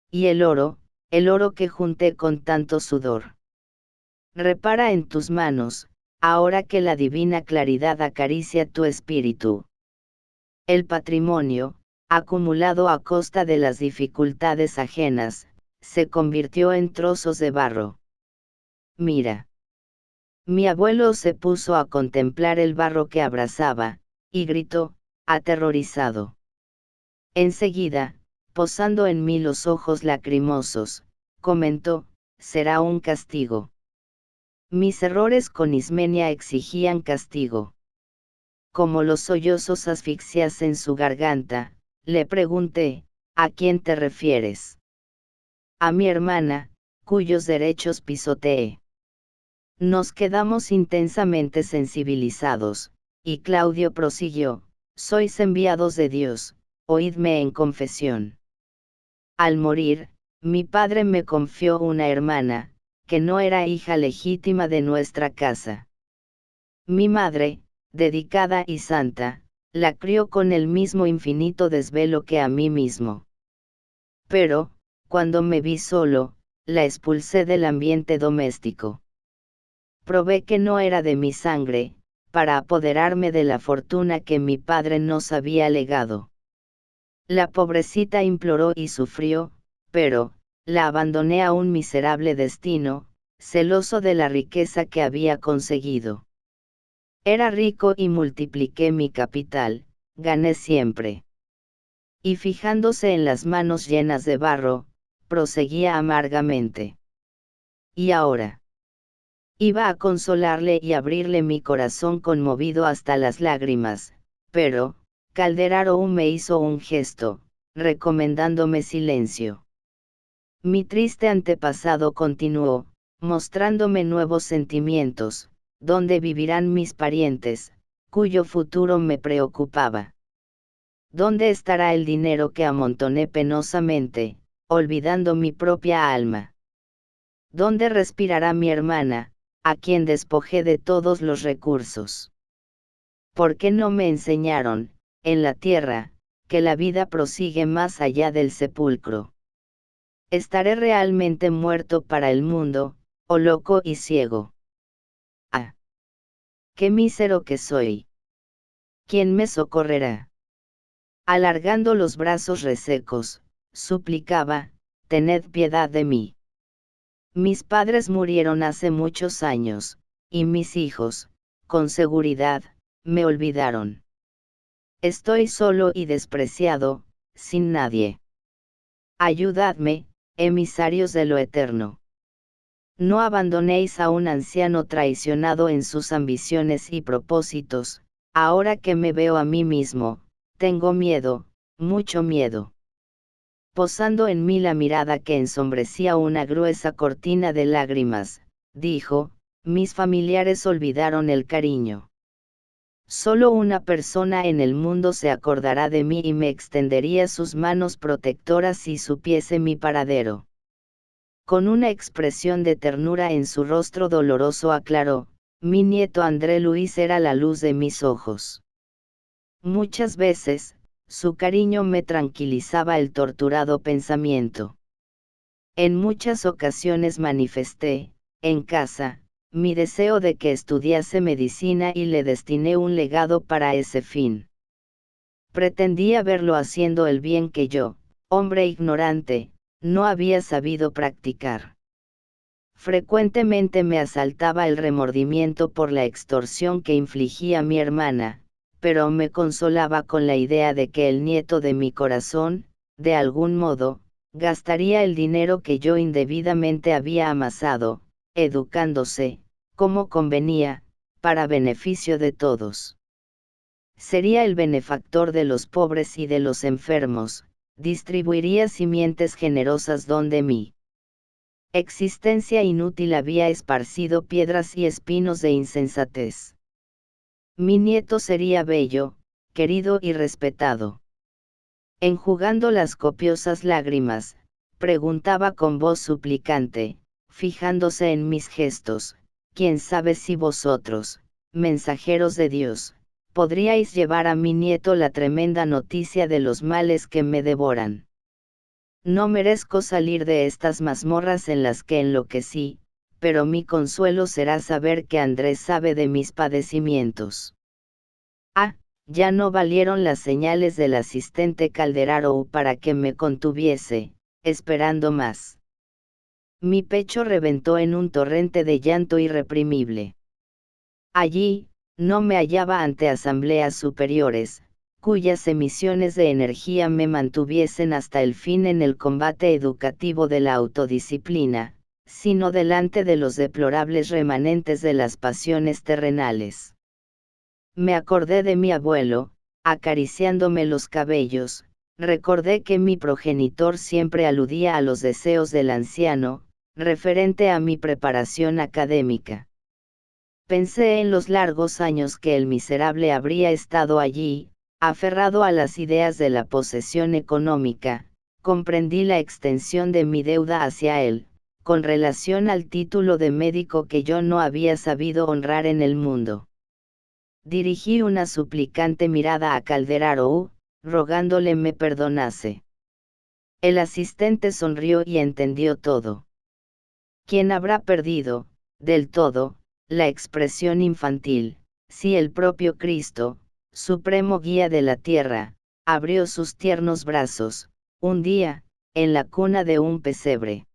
¿Y el oro que junté con tanto sudor? Repara en tus manos, ahora que la divina claridad acaricia tu espíritu. El patrimonio, acumulado a costa de las dificultades ajenas, se convirtió en trozos de barro. Mira. Mi abuelo se puso a contemplar el barro que abrazaba, y gritó, aterrorizado. Enseguida, posando en mí los ojos lacrimosos, comentó: será un castigo. Mis errores con Ismenia exigían castigo. Como los sollozos asfixiasen su garganta, le pregunté, ¿a quién te refieres? A mi hermana, cuyos derechos pisoteé. Nos quedamos intensamente sensibilizados, y Claudio prosiguió, sois enviados de Dios, oídme en confesión. Al morir, mi padre me confió una hermana, que no era hija legítima de nuestra casa. Mi madre, dedicada y santa, la crió con el mismo infinito desvelo que a mí mismo. Pero, cuando me vi solo, la expulsé del ambiente doméstico. Probé que no era de mi sangre, para apoderarme de la fortuna que mi padre nos había legado. La pobrecita imploró y sufrió, pero, la abandoné a un miserable destino, celoso de la riqueza que había conseguido. Era rico y multipliqué mi capital, gané siempre. Y fijándose en las manos llenas de barro, proseguía amargamente. Y ahora. Iba a consolarle y abrirle mi corazón conmovido hasta las lágrimas, pero, Calderaro me hizo un gesto, recomendándome silencio. Mi triste antepasado continuó, mostrándome nuevos sentimientos, ¿dónde vivirán mis parientes, cuyo futuro me preocupaba? ¿Dónde estará el dinero que amontoné penosamente, olvidando mi propia alma? ¿Dónde respirará mi hermana, a quien despojé de todos los recursos? ¿Por qué no me enseñaron, en la tierra, que la vida prosigue más allá del sepulcro? ¿Estaré realmente muerto para el mundo, o loco y ciego? ¡Ah! ¡Qué mísero que soy! ¿Quién me socorrerá? Alargando los brazos resecos, suplicaba, tened piedad de mí. Mis padres murieron hace muchos años, y mis hijos, con seguridad, me olvidaron. Estoy solo y despreciado, sin nadie. Ayudadme, emisarios de lo eterno. No abandonéis a un anciano traicionado en sus ambiciones y propósitos, ahora que me veo a mí mismo, tengo miedo, mucho miedo. Posando en mí la mirada que ensombrecía una gruesa cortina de lágrimas, dijo, mis familiares olvidaron el cariño. Solo una persona en el mundo se acordará de mí y me extendería sus manos protectoras si supiese mi paradero. Con una expresión de ternura en su rostro doloroso aclaró, mi nieto André Luis era la luz de mis ojos. Muchas veces, su cariño me tranquilizaba el torturado pensamiento. En muchas ocasiones manifesté, en casa, mi deseo de que estudiase medicina y le destiné un legado para ese fin. Pretendía verlo haciendo el bien que yo, hombre ignorante, no había sabido practicar. Frecuentemente me asaltaba el remordimiento por la extorsión que infligía mi hermana, pero me consolaba con la idea de que el nieto de mi corazón, de algún modo, gastaría el dinero que yo indebidamente había amasado, educándose, como convenía, para beneficio de todos. Sería el benefactor de los pobres y de los enfermos, distribuiría simientes generosas donde mi existencia inútil había esparcido piedras y espinos de insensatez. Mi nieto sería bello, querido y respetado. Enjugando las copiosas lágrimas, preguntaba con voz suplicante, fijándose en mis gestos, ¿quién sabe si vosotros, mensajeros de Dios, podríais llevar a mi nieto la tremenda noticia de los males que me devoran? No merezco salir de estas mazmorras en las que enloquecí, pero mi consuelo será saber que Andrés sabe de mis padecimientos. Ah, ya no valieron las señales del asistente Calderaro para que me contuviese, esperando más. Mi pecho reventó en un torrente de llanto irreprimible. Allí, no me hallaba ante asambleas superiores, cuyas emisiones de energía me mantuviesen hasta el fin en el combate educativo de la autodisciplina, sino delante de los deplorables remanentes de las pasiones terrenales. Me acordé de mi abuelo, acariciándome los cabellos, recordé que mi progenitor siempre aludía a los deseos del anciano, referente a mi preparación académica. Pensé en los largos años que el miserable habría estado allí, aferrado a las ideas de la posesión económica, comprendí la extensión de mi deuda hacia él, con relación al título de médico que yo no había sabido honrar en el mundo. Dirigí una suplicante mirada a Calderaro, rogándole me perdonase. El asistente sonrió y entendió todo. ¿Quién habrá perdido, del todo, la expresión infantil, si el propio Cristo, supremo guía de la tierra, abrió sus tiernos brazos, un día, en la cuna de un pesebre?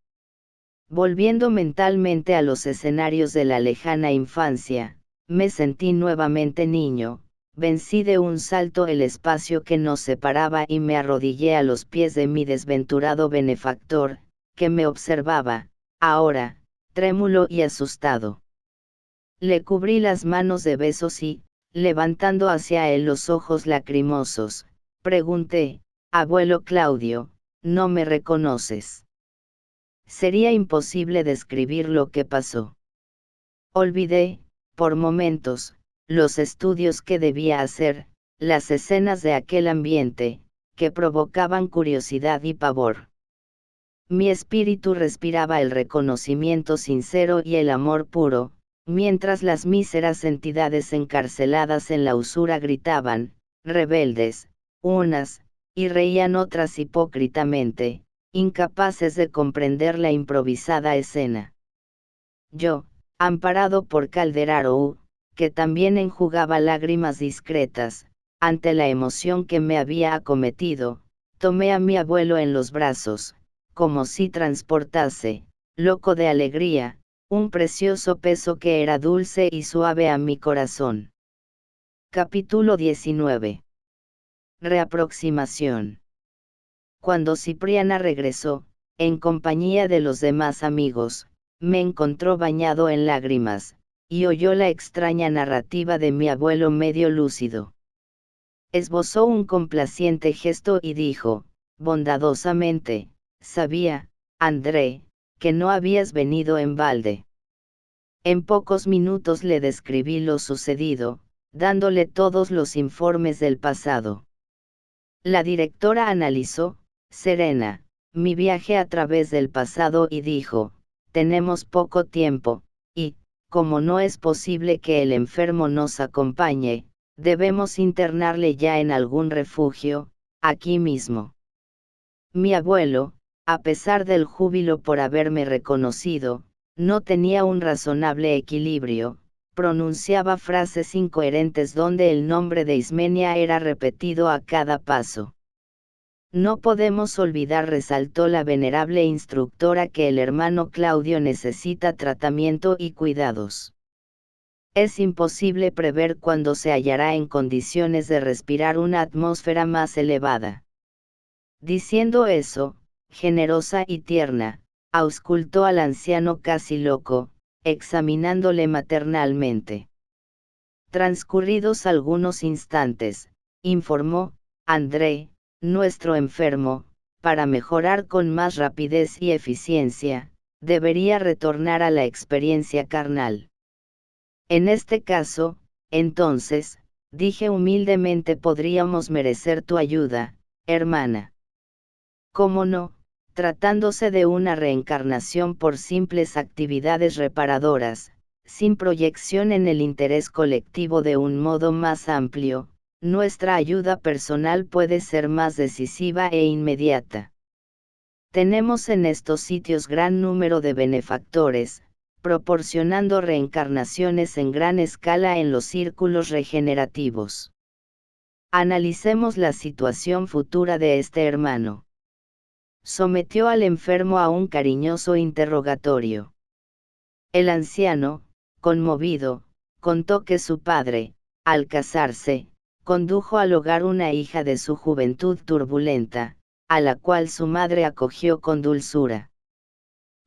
Volviendo mentalmente a los escenarios de la lejana infancia, me sentí nuevamente niño, vencí de un salto el espacio que nos separaba y me arrodillé a los pies de mi desventurado benefactor, que me observaba, ahora, trémulo y asustado. Le cubrí las manos de besos y, levantando hacia él los ojos lacrimosos, pregunté, abuelo Claudio, ¿no me reconoces? Sería imposible describir lo que pasó. Olvidé, por momentos, los estudios que debía hacer, las escenas de aquel ambiente, que provocaban curiosidad y pavor. Mi espíritu respiraba el reconocimiento sincero y el amor puro, mientras las míseras entidades encarceladas en la usura gritaban, rebeldes, unas, y reían otras hipócritamente, incapaces de comprender la improvisada escena. Yo, amparado por Calderaro, que también enjugaba lágrimas discretas, ante la emoción que me había acometido, tomé a mi abuelo en los brazos, como si transportase, loco de alegría, un precioso peso que era dulce y suave a mi corazón. Capítulo 19. Reaproximación. Cuando Cipriana regresó, en compañía de los demás amigos, me encontró bañado en lágrimas, y oyó la extraña narrativa de mi abuelo medio lúcido. Esbozó un complaciente gesto y dijo, bondadosamente, sabía, André, que no habías venido en balde. En pocos minutos le describí lo sucedido, dándole todos los informes del pasado. La directora analizó, serena, mi viaje a través del pasado y dijo, tenemos poco tiempo, y, como no es posible que el enfermo nos acompañe, debemos internarle ya en algún refugio, aquí mismo. Mi abuelo, a pesar del júbilo por haberme reconocido, no tenía un razonable equilibrio, pronunciaba frases incoherentes donde el nombre de Ismenia era repetido a cada paso. No podemos olvidar, resaltó la venerable instructora, que el hermano Claudio necesita tratamiento y cuidados. Es imposible prever cuándo se hallará en condiciones de respirar una atmósfera más elevada. Diciendo eso, generosa y tierna, auscultó al anciano casi loco, examinándole maternalmente. Transcurridos algunos instantes, informó, André, nuestro enfermo, para mejorar con más rapidez y eficiencia, debería retornar a la experiencia carnal. En este caso, entonces, dije humildemente, podríamos merecer tu ayuda, hermana. ¿Cómo no? Tratándose de una reencarnación por simples actividades reparadoras, sin proyección en el interés colectivo de un modo más amplio, nuestra ayuda personal puede ser más decisiva e inmediata. Tenemos en estos sitios gran número de benefactores, proporcionando reencarnaciones en gran escala en los círculos regenerativos. Analicemos la situación futura de este hermano. Sometió al enfermo a un cariñoso interrogatorio. El anciano, conmovido, contó que su padre, al casarse, condujo al hogar una hija de su juventud turbulenta, a la cual su madre acogió con dulzura.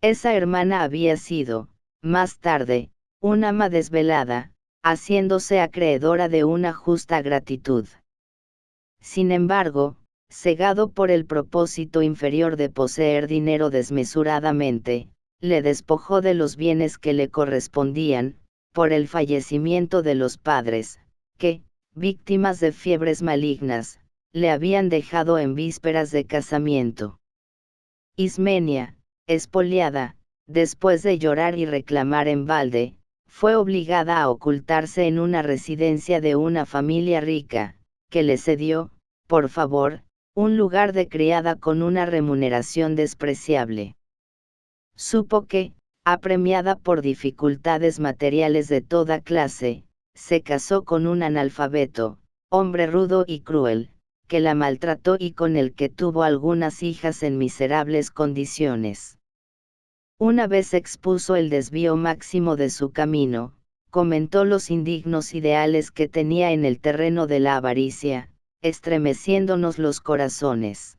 Esa hermana había sido, más tarde, una ama desvelada, haciéndose acreedora de una justa gratitud. Sin embargo, cegado por el propósito inferior de poseer dinero desmesuradamente, le despojó de los bienes que le correspondían, por el fallecimiento de los padres, que, víctimas de fiebres malignas, le habían dejado en vísperas de casamiento. Ismenia, expoliada, después de llorar y reclamar en balde, fue obligada a ocultarse en una residencia de una familia rica, que le cedió, por favor, un lugar de criada con una remuneración despreciable. Supo que, apremiada por dificultades materiales de toda clase, se casó con un analfabeto, hombre rudo y cruel, que la maltrató y con el que tuvo algunas hijas en miserables condiciones. Una vez expuso el desvío máximo de su camino, comentó los indignos ideales que tenía en el terreno de la avaricia, estremeciéndonos los corazones.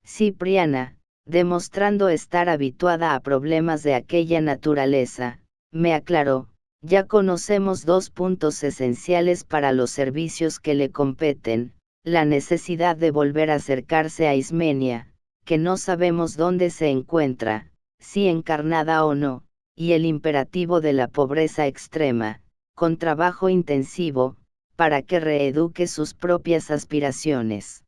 Cipriana, demostrando estar habituada a problemas de aquella naturaleza, me aclaró: ya conocemos dos puntos esenciales para los servicios que le competen, la necesidad de volver a acercarse a Ismenia, que no sabemos dónde se encuentra, si encarnada o no, y el imperativo de la pobreza extrema, con trabajo intensivo, para que reeduque sus propias aspiraciones.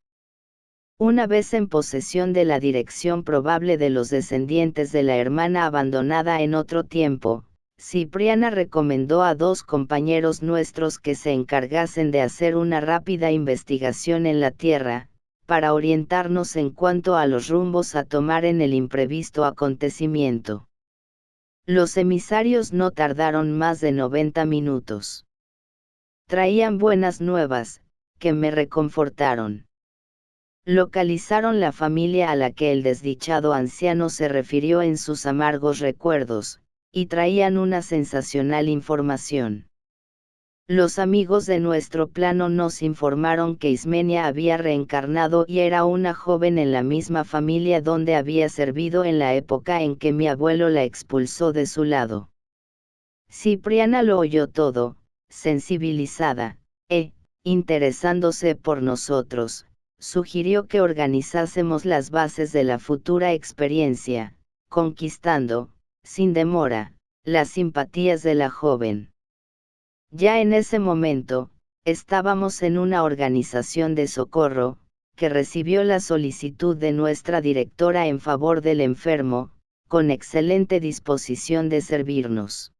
Una vez en posesión de la dirección probable de los descendientes de la hermana abandonada en otro tiempo, Cipriana recomendó a dos compañeros nuestros que se encargasen de hacer una rápida investigación en la tierra, para orientarnos en cuanto a los rumbos a tomar en el imprevisto acontecimiento. Los emisarios no tardaron más de 90 minutos. Traían buenas nuevas, que me reconfortaron. Localizaron la familia a la que el desdichado anciano se refirió en sus amargos recuerdos, y traían una sensacional información. Los amigos de nuestro plano nos informaron que Ismenia había reencarnado y era una joven en la misma familia donde había servido en la época en que mi abuelo la expulsó de su lado. Cipriana lo oyó todo, sensibilizada, interesándose por nosotros, sugirió que organizásemos las bases de la futura experiencia, conquistando, sin demora, las simpatías de la joven. Ya en ese momento, estábamos en una organización de socorro, que recibió la solicitud de nuestra directora en favor del enfermo, con excelente disposición de servirnos.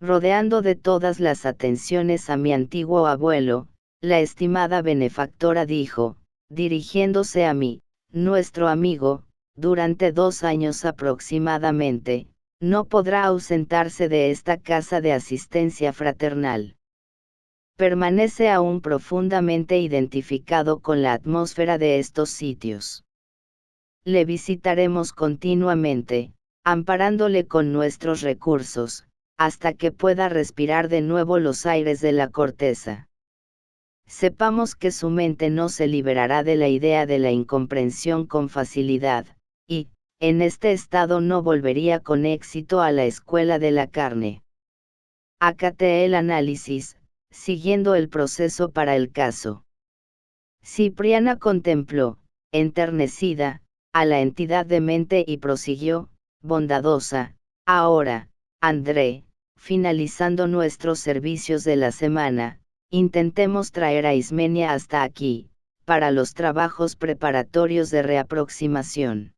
Rodeando de todas las atenciones a mi antiguo abuelo, la estimada benefactora dijo, dirigiéndose a mí: nuestro amigo, durante 2 años aproximadamente, no podrá ausentarse de esta casa de asistencia fraternal. Permanece aún profundamente identificado con la atmósfera de estos sitios. Le visitaremos continuamente, amparándole con nuestros recursos, hasta que pueda respirar de nuevo los aires de la corteza. Sepamos que su mente no se liberará de la idea de la incomprensión con facilidad, y, en este estado no volvería con éxito a la escuela de la carne. Acaté el análisis, siguiendo el proceso para el caso. Cipriana contempló, enternecida, a la entidad de mente y prosiguió, bondadosa: ahora, André, finalizando nuestros servicios de la semana, intentemos traer a Ismenia hasta aquí, para los trabajos preparatorios de reaproximación.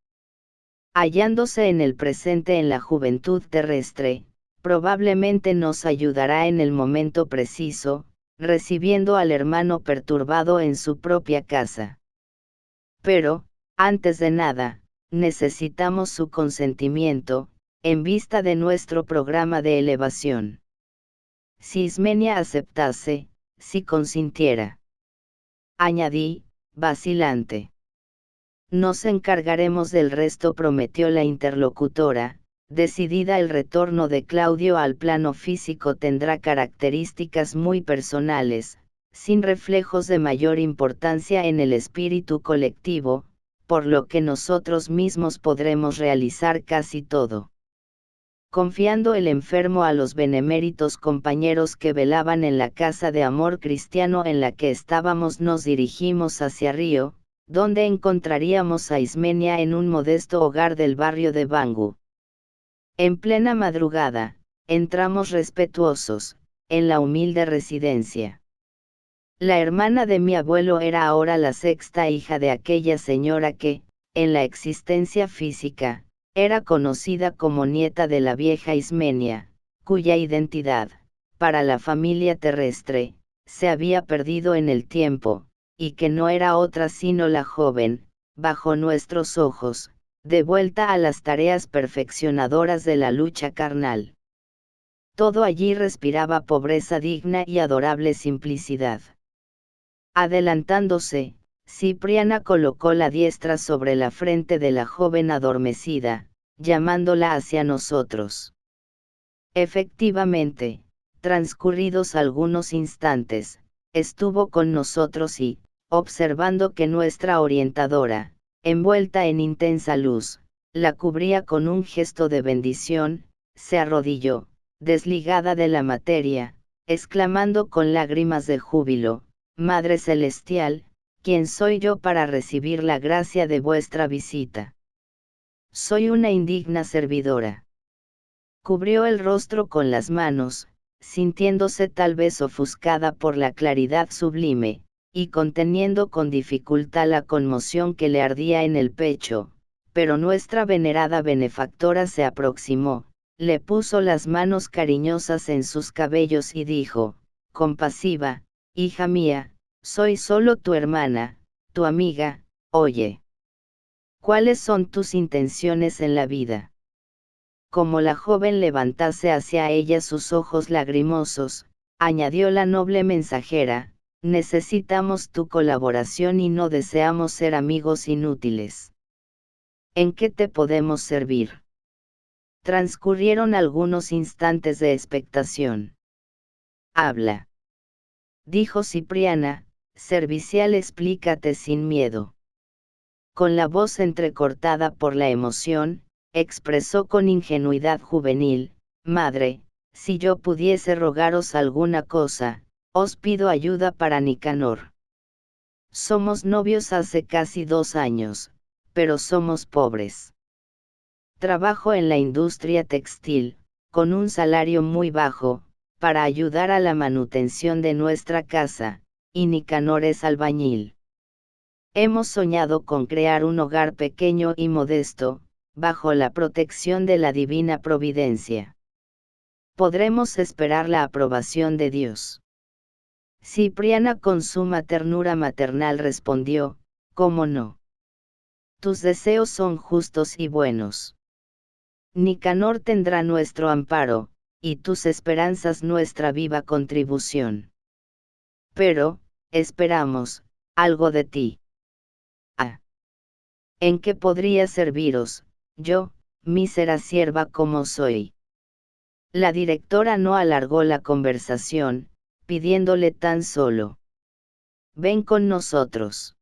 Hallándose en el presente en la juventud terrestre, probablemente nos ayudará en el momento preciso, recibiendo al hermano perturbado en su propia casa. Pero, antes de nada, necesitamos su consentimiento, en vista de nuestro programa de elevación. Si Ismenia aceptase, si consintiera. Añadí, vacilante. Nos encargaremos del resto, prometió la interlocutora, decidida. El retorno de Claudio al plano físico tendrá características muy personales, sin reflejos de mayor importancia en el espíritu colectivo, por lo que nosotros mismos podremos realizar casi todo. Confiando el enfermo a los beneméritos compañeros que velaban en la casa de amor cristiano en la que estábamos, nos dirigimos hacia Río, ¿dónde encontraríamos a Ismenia en un modesto hogar del barrio de Bangu? En plena madrugada, entramos respetuosos, en la humilde residencia. La hermana de mi abuelo era ahora la sexta hija de aquella señora que, en la existencia física, era conocida como nieta de la vieja Ismenia, cuya identidad, para la familia terrestre, se había perdido en el tiempo, y que no era otra sino la joven, bajo nuestros ojos, de vuelta a las tareas perfeccionadoras de la lucha carnal. Todo allí respiraba pobreza digna y adorable simplicidad. Adelantándose, Cipriana colocó la diestra sobre la frente de la joven adormecida, llamándola hacia nosotros. Efectivamente, transcurridos algunos instantes, estuvo con nosotros y, observando que nuestra orientadora, envuelta en intensa luz, la cubría con un gesto de bendición, se arrodilló, desligada de la materia, exclamando con lágrimas de júbilo: Madre Celestial, ¿quién soy yo para recibir la gracia de vuestra visita? Soy una indigna servidora. Cubrió el rostro con las manos, sintiéndose tal vez ofuscada por la claridad sublime, y conteniendo con dificultad la conmoción que le ardía en el pecho, pero nuestra venerada benefactora se aproximó, le puso las manos cariñosas en sus cabellos y dijo, compasiva: hija mía, soy solo tu hermana, tu amiga, oye. ¿Cuáles son tus intenciones en la vida? Como la joven levantase hacia ella sus ojos lagrimosos, añadió la noble mensajera: necesitamos tu colaboración y no deseamos ser amigos inútiles. ¿En qué te podemos servir? Transcurrieron algunos instantes de expectación. Habla, dijo Cipriana, servicial, explícate sin miedo. Con la voz entrecortada por la emoción, expresó con ingenuidad juvenil: Madre, si yo pudiese rogaros alguna cosa, os pido ayuda para Nicanor. Somos novios hace casi 2 años, pero somos pobres. Trabajo en la industria textil, con un salario muy bajo, para ayudar a la manutención de nuestra casa, y Nicanor es albañil. Hemos soñado con crear un hogar pequeño y modesto, bajo la protección de la divina providencia. Podremos esperar la aprobación de Dios. Cipriana con suma ternura maternal respondió: ¿cómo no? Tus deseos son justos y buenos. Nicanor tendrá nuestro amparo, y tus esperanzas nuestra viva contribución. Pero, esperamos, algo de ti. ¿En qué podría serviros, yo, mísera sierva como soy? La directora no alargó la conversación, pidiéndole tan solo: ven con nosotros.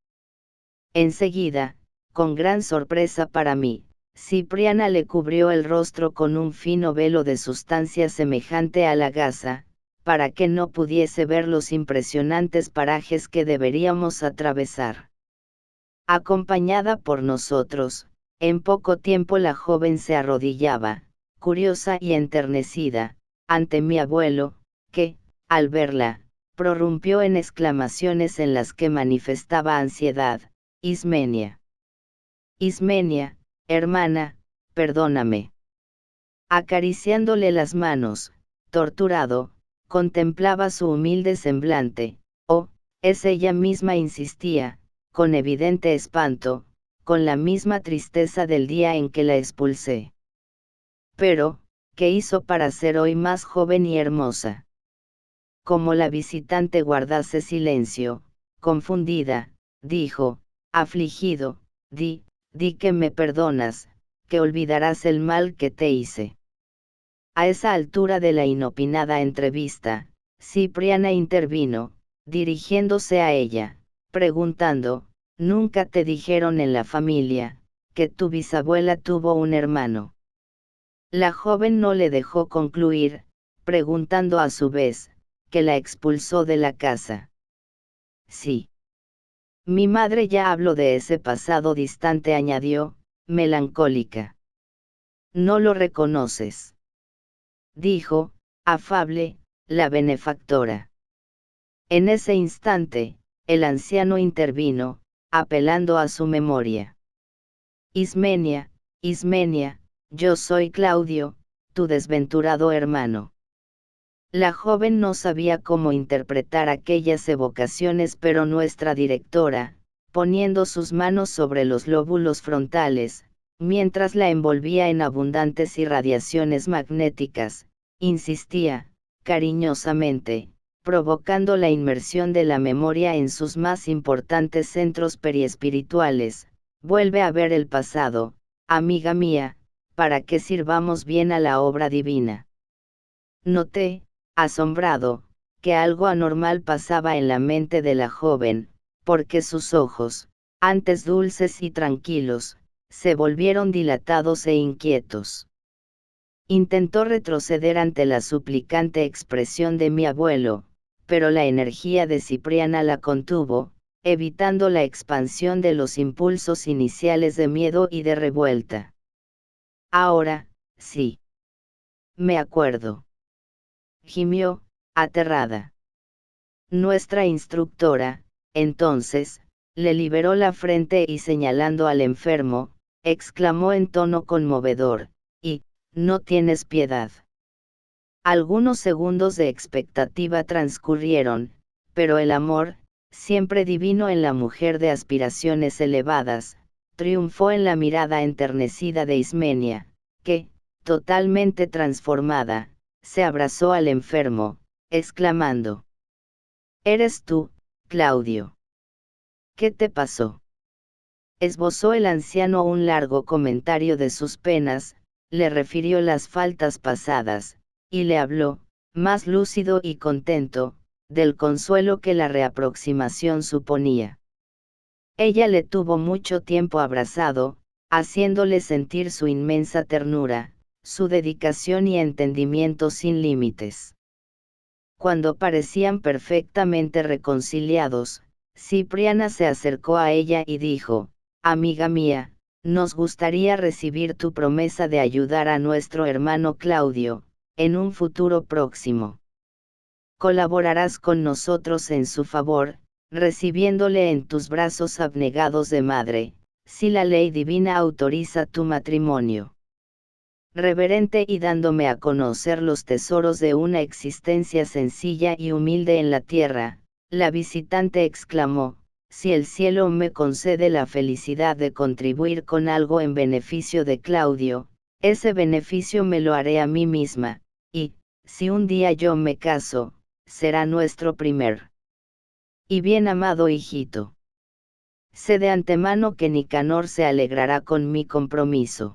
Enseguida, con gran sorpresa para mí, Cipriana le cubrió el rostro con un fino velo de sustancia semejante a la gasa, para que no pudiese ver los impresionantes parajes que deberíamos atravesar. Acompañada por nosotros, en poco tiempo la joven se arrodillaba, curiosa y enternecida, ante mi abuelo, que, al verla, prorrumpió en exclamaciones en las que manifestaba ansiedad: Ismenia. Ismenia, hermana, perdóname. Acariciándole las manos, torturado, contemplaba su humilde semblante. Oh, es ella misma, insistía, con evidente espanto, con la misma tristeza del día en que la expulsé. Pero, ¿qué hizo para ser hoy más joven y hermosa? Como la visitante guardase silencio, confundida, dijo, afligido: di que me perdonas, que olvidarás el mal que te hice. A esa altura de la inopinada entrevista, Cipriana intervino, dirigiéndose a ella, preguntando: ¿nunca te dijeron en la familia, que tu bisabuela tuvo un hermano? La joven no le dejó concluir, preguntando a su vez: ¿que la expulsó de la casa? Sí. Mi madre ya habló de ese pasado distante, añadió, melancólica. No lo reconoces, dijo, afable, la benefactora. En ese instante, el anciano intervino, apelando a su memoria. Ismenia, Ismenia, yo soy Claudio, tu desventurado hermano. La joven no sabía cómo interpretar aquellas evocaciones, pero nuestra directora, poniendo sus manos sobre los lóbulos frontales, mientras la envolvía en abundantes irradiaciones magnéticas, insistía, cariñosamente, provocando la inmersión de la memoria en sus más importantes centros periespirituales, vuelve a ver el pasado, amiga mía, para que sirvamos bien a la obra divina. Noté, asombrado, que algo anormal pasaba en la mente de la joven, porque sus ojos, antes dulces y tranquilos, se volvieron dilatados e inquietos. Intentó retroceder ante la suplicante expresión de mi abuelo, pero la energía de Cipriana la contuvo, evitando la expansión de los impulsos iniciales de miedo y de revuelta. Ahora, sí. Me acuerdo. Gimió, aterrada. Nuestra instructora, entonces, le liberó la frente y señalando al enfermo, exclamó en tono conmovedor, y, ¿no tienes piedad? Algunos segundos de expectativa transcurrieron, pero el amor, siempre divino en la mujer de aspiraciones elevadas, triunfó en la mirada enternecida de Ismenia, que, totalmente transformada, se abrazó al enfermo, exclamando: «¿Eres tú, Claudio? ¿Qué te pasó?». Esbozó el anciano un largo comentario de sus penas, le refirió las faltas pasadas, y le habló, más lúcido y contento, del consuelo que la reaproximación suponía. Ella le tuvo mucho tiempo abrazado, haciéndole sentir su inmensa ternura, su dedicación y entendimiento sin límites. Cuando parecían perfectamente reconciliados, Cipriana se acercó a ella y dijo: «Amiga mía, nos gustaría recibir tu promesa de ayudar a nuestro hermano Claudio, en un futuro próximo. Colaborarás con nosotros en su favor, recibiéndole en tus brazos abnegados de madre, si la ley divina autoriza tu matrimonio». Reverente y dándome a conocer los tesoros de una existencia sencilla y humilde en la tierra, la visitante exclamó: «Si el cielo me concede la felicidad de contribuir con algo en beneficio de Claudio, ese beneficio me lo haré a mí misma, y, si un día yo me caso, será nuestro primer y bien amado hijito. Sé de antemano que Nicanor se alegrará con mi compromiso».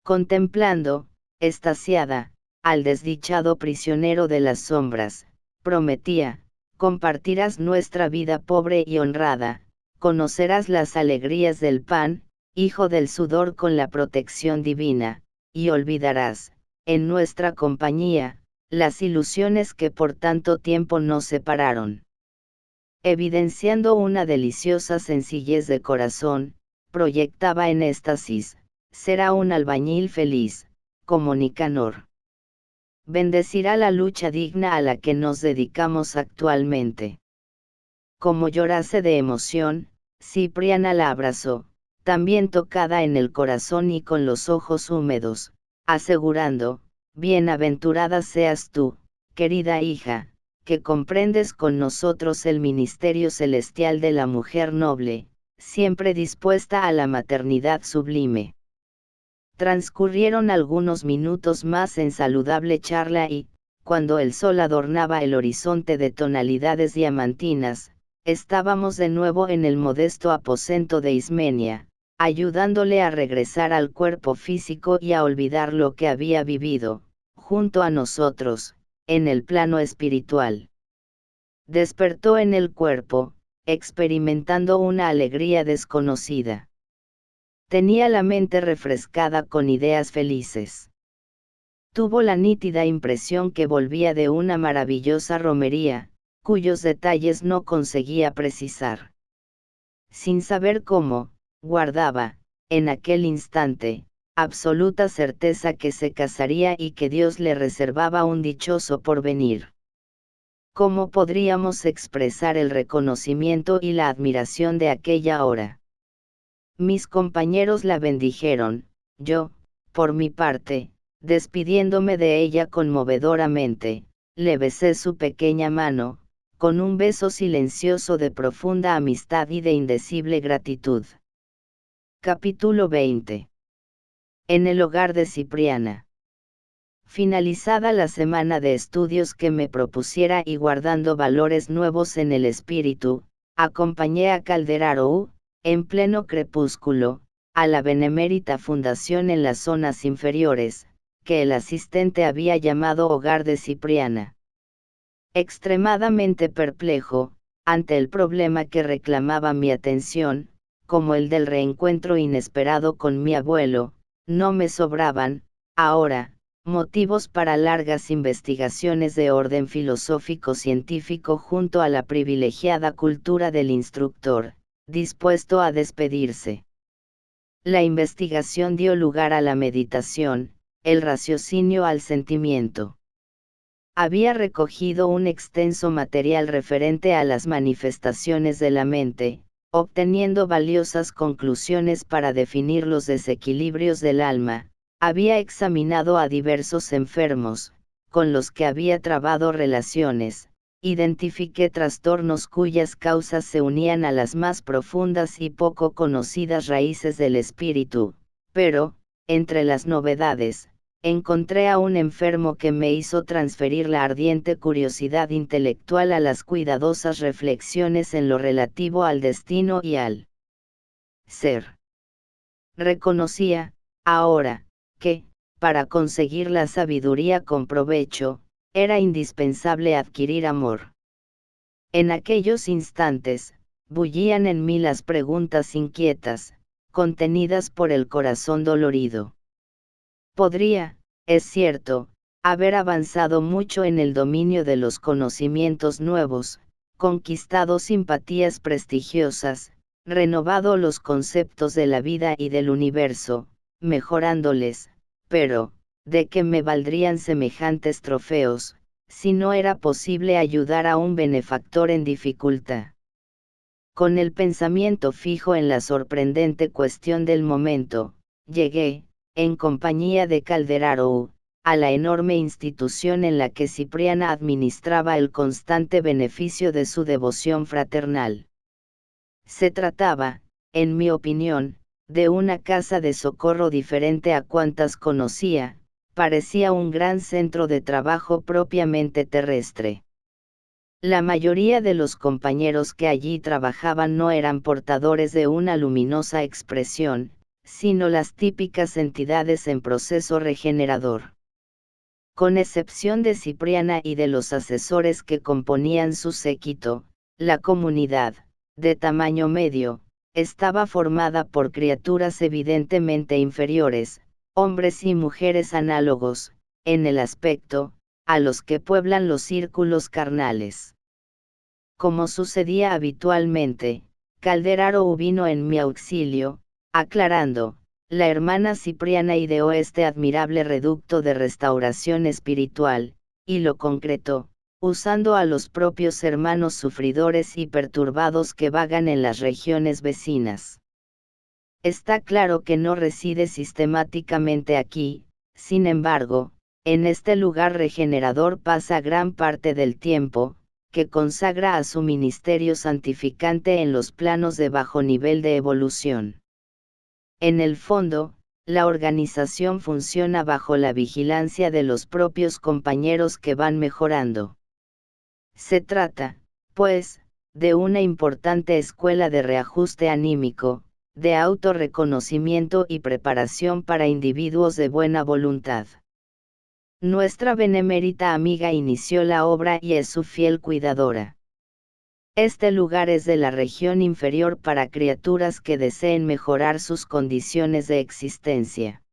Contemplando, extasiada, al desdichado prisionero de las sombras, prometía: «Compartirás nuestra vida pobre y honrada, conocerás las alegrías del pan, hijo del sudor, con la protección divina, y olvidarás, en nuestra compañía, las ilusiones que por tanto tiempo nos separaron». Evidenciando una deliciosa sencillez de corazón, proyectaba en éxtasis: «Será un albañil feliz, como Nicanor. Bendecirá la lucha digna a la que nos dedicamos actualmente». Como llorase de emoción, Cipriana la abrazó, también tocada en el corazón y con los ojos húmedos, asegurando: «Bienaventurada seas tú, querida hija, que comprendes con nosotros el ministerio celestial de la mujer noble, siempre dispuesta a la maternidad sublime». Transcurrieron algunos minutos más en saludable charla y, cuando el sol adornaba el horizonte de tonalidades diamantinas, estábamos de nuevo en el modesto aposento de Ismenia, ayudándole a regresar al cuerpo físico y a olvidar lo que había vivido, junto a nosotros, en el plano espiritual. Despertó en el cuerpo, experimentando una alegría desconocida. Tenía la mente refrescada con ideas felices. Tuvo la nítida impresión que volvía de una maravillosa romería, cuyos detalles no conseguía precisar. sin saber cómo, guardaba, en aquel instante, absoluta certeza que se casaría y que Dios le reservaba un dichoso porvenir. ¿Cómo podríamos expresar el reconocimiento y la admiración de aquella hora? Mis compañeros la bendijeron, yo, por mi parte, despidiéndome de ella conmovedoramente, le besé su pequeña mano, con un beso silencioso de profunda amistad y de indecible gratitud. Capítulo 20. En el hogar de Cipriana. Finalizada la semana de estudios que me propusiera y guardando valores nuevos en el espíritu, acompañé a Calderaro, en pleno crepúsculo, a la benemérita fundación en las zonas inferiores, que el asistente había llamado Hogar de Cipriana. Extremadamente perplejo, ante el problema que reclamaba mi atención, como el del reencuentro inesperado con mi abuelo, no me sobraban, ahora, motivos para largas investigaciones de orden filosófico-científico junto a la privilegiada cultura del instructor, dispuesto a despedirse. La investigación dio lugar a la meditación, el raciocinio al sentimiento. Había recogido un extenso material referente a las manifestaciones de la mente, obteniendo valiosas conclusiones para definir los desequilibrios del alma. Había examinado a diversos enfermos, con los que había trabado relaciones, identifiqué trastornos cuyas causas se unían a las más profundas y poco conocidas raíces del espíritu, pero, entre las novedades, encontré a un enfermo que me hizo transferir la ardiente curiosidad intelectual a las cuidadosas reflexiones en lo relativo al destino y al ser. Reconocía, ahora, que, para conseguir la sabiduría con provecho, era indispensable adquirir amor. En aquellos instantes, bullían en mí las preguntas inquietas, contenidas por el corazón dolorido. Podría, es cierto, haber avanzado mucho en el dominio de los conocimientos nuevos, conquistado simpatías prestigiosas, renovado los conceptos de la vida y del universo, mejorándoles, pero, ¿de qué me valdrían semejantes trofeos, si no era posible ayudar a un benefactor en dificultad? Con el pensamiento fijo en la sorprendente cuestión del momento, llegué, en compañía de Calderaro, a la enorme institución en la que Cipriana administraba el constante beneficio de su devoción fraternal. Se trataba, en mi opinión, de una casa de socorro diferente a cuantas conocía, parecía un gran centro de trabajo propiamente terrestre. La mayoría de los compañeros que allí trabajaban no eran portadores de una luminosa expresión, sino las típicas entidades en proceso regenerador. Con excepción de Cipriana y de los asesores que componían su séquito, la comunidad, de tamaño medio, estaba formada por criaturas evidentemente inferiores, hombres y mujeres análogos, en el aspecto, a los que pueblan los círculos carnales. Como sucedía habitualmente, Calderaro vino en mi auxilio, aclarando, la hermana Cipriana ideó este admirable reducto de restauración espiritual, y lo concretó, usando a los propios hermanos sufridores y perturbados que vagan en las regiones vecinas. Está claro que no reside sistemáticamente aquí, sin embargo, en este lugar regenerador pasa gran parte del tiempo, que consagra a su ministerio santificante en los planos de bajo nivel de evolución. En el fondo, la organización funciona bajo la vigilancia de los propios compañeros que van mejorando. Se trata, pues, de una importante escuela de reajuste anímico, de autorreconocimiento y preparación para individuos de buena voluntad. Nuestra benemérita amiga inició la obra y es su fiel cuidadora. Este lugar es de la región inferior para criaturas que deseen mejorar sus condiciones de existencia.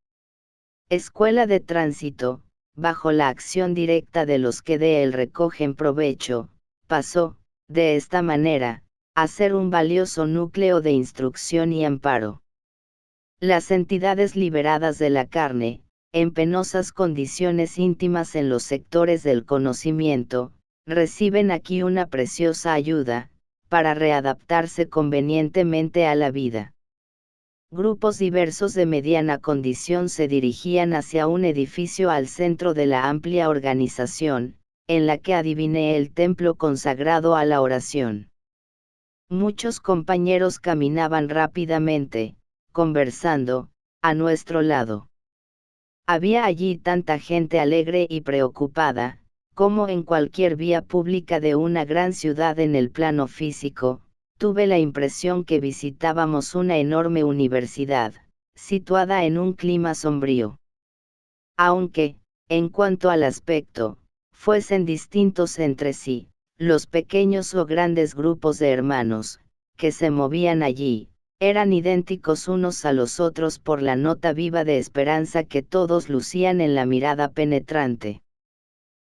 Escuela de tránsito, bajo la acción directa de los que de él recogen provecho, pasó, de esta manera, a ser un valioso núcleo de instrucción y amparo. Las entidades liberadas de la carne, en penosas condiciones íntimas en los sectores del conocimiento, reciben aquí una preciosa ayuda, para readaptarse convenientemente a la vida. Grupos diversos de mediana condición se dirigían hacia un edificio al centro de la amplia organización, en la que adiviné el templo consagrado a la oración. Muchos compañeros caminaban rápidamente, conversando, a nuestro lado. Había allí tanta gente alegre y preocupada, como en cualquier vía pública de una gran ciudad en el plano físico. Tuve la impresión que visitábamos una enorme universidad, situada en un clima sombrío. Aunque, en cuanto al aspecto, fuesen distintos entre sí, los pequeños o grandes grupos de hermanos, que se movían allí, eran idénticos unos a los otros por la nota viva de esperanza que todos lucían en la mirada penetrante.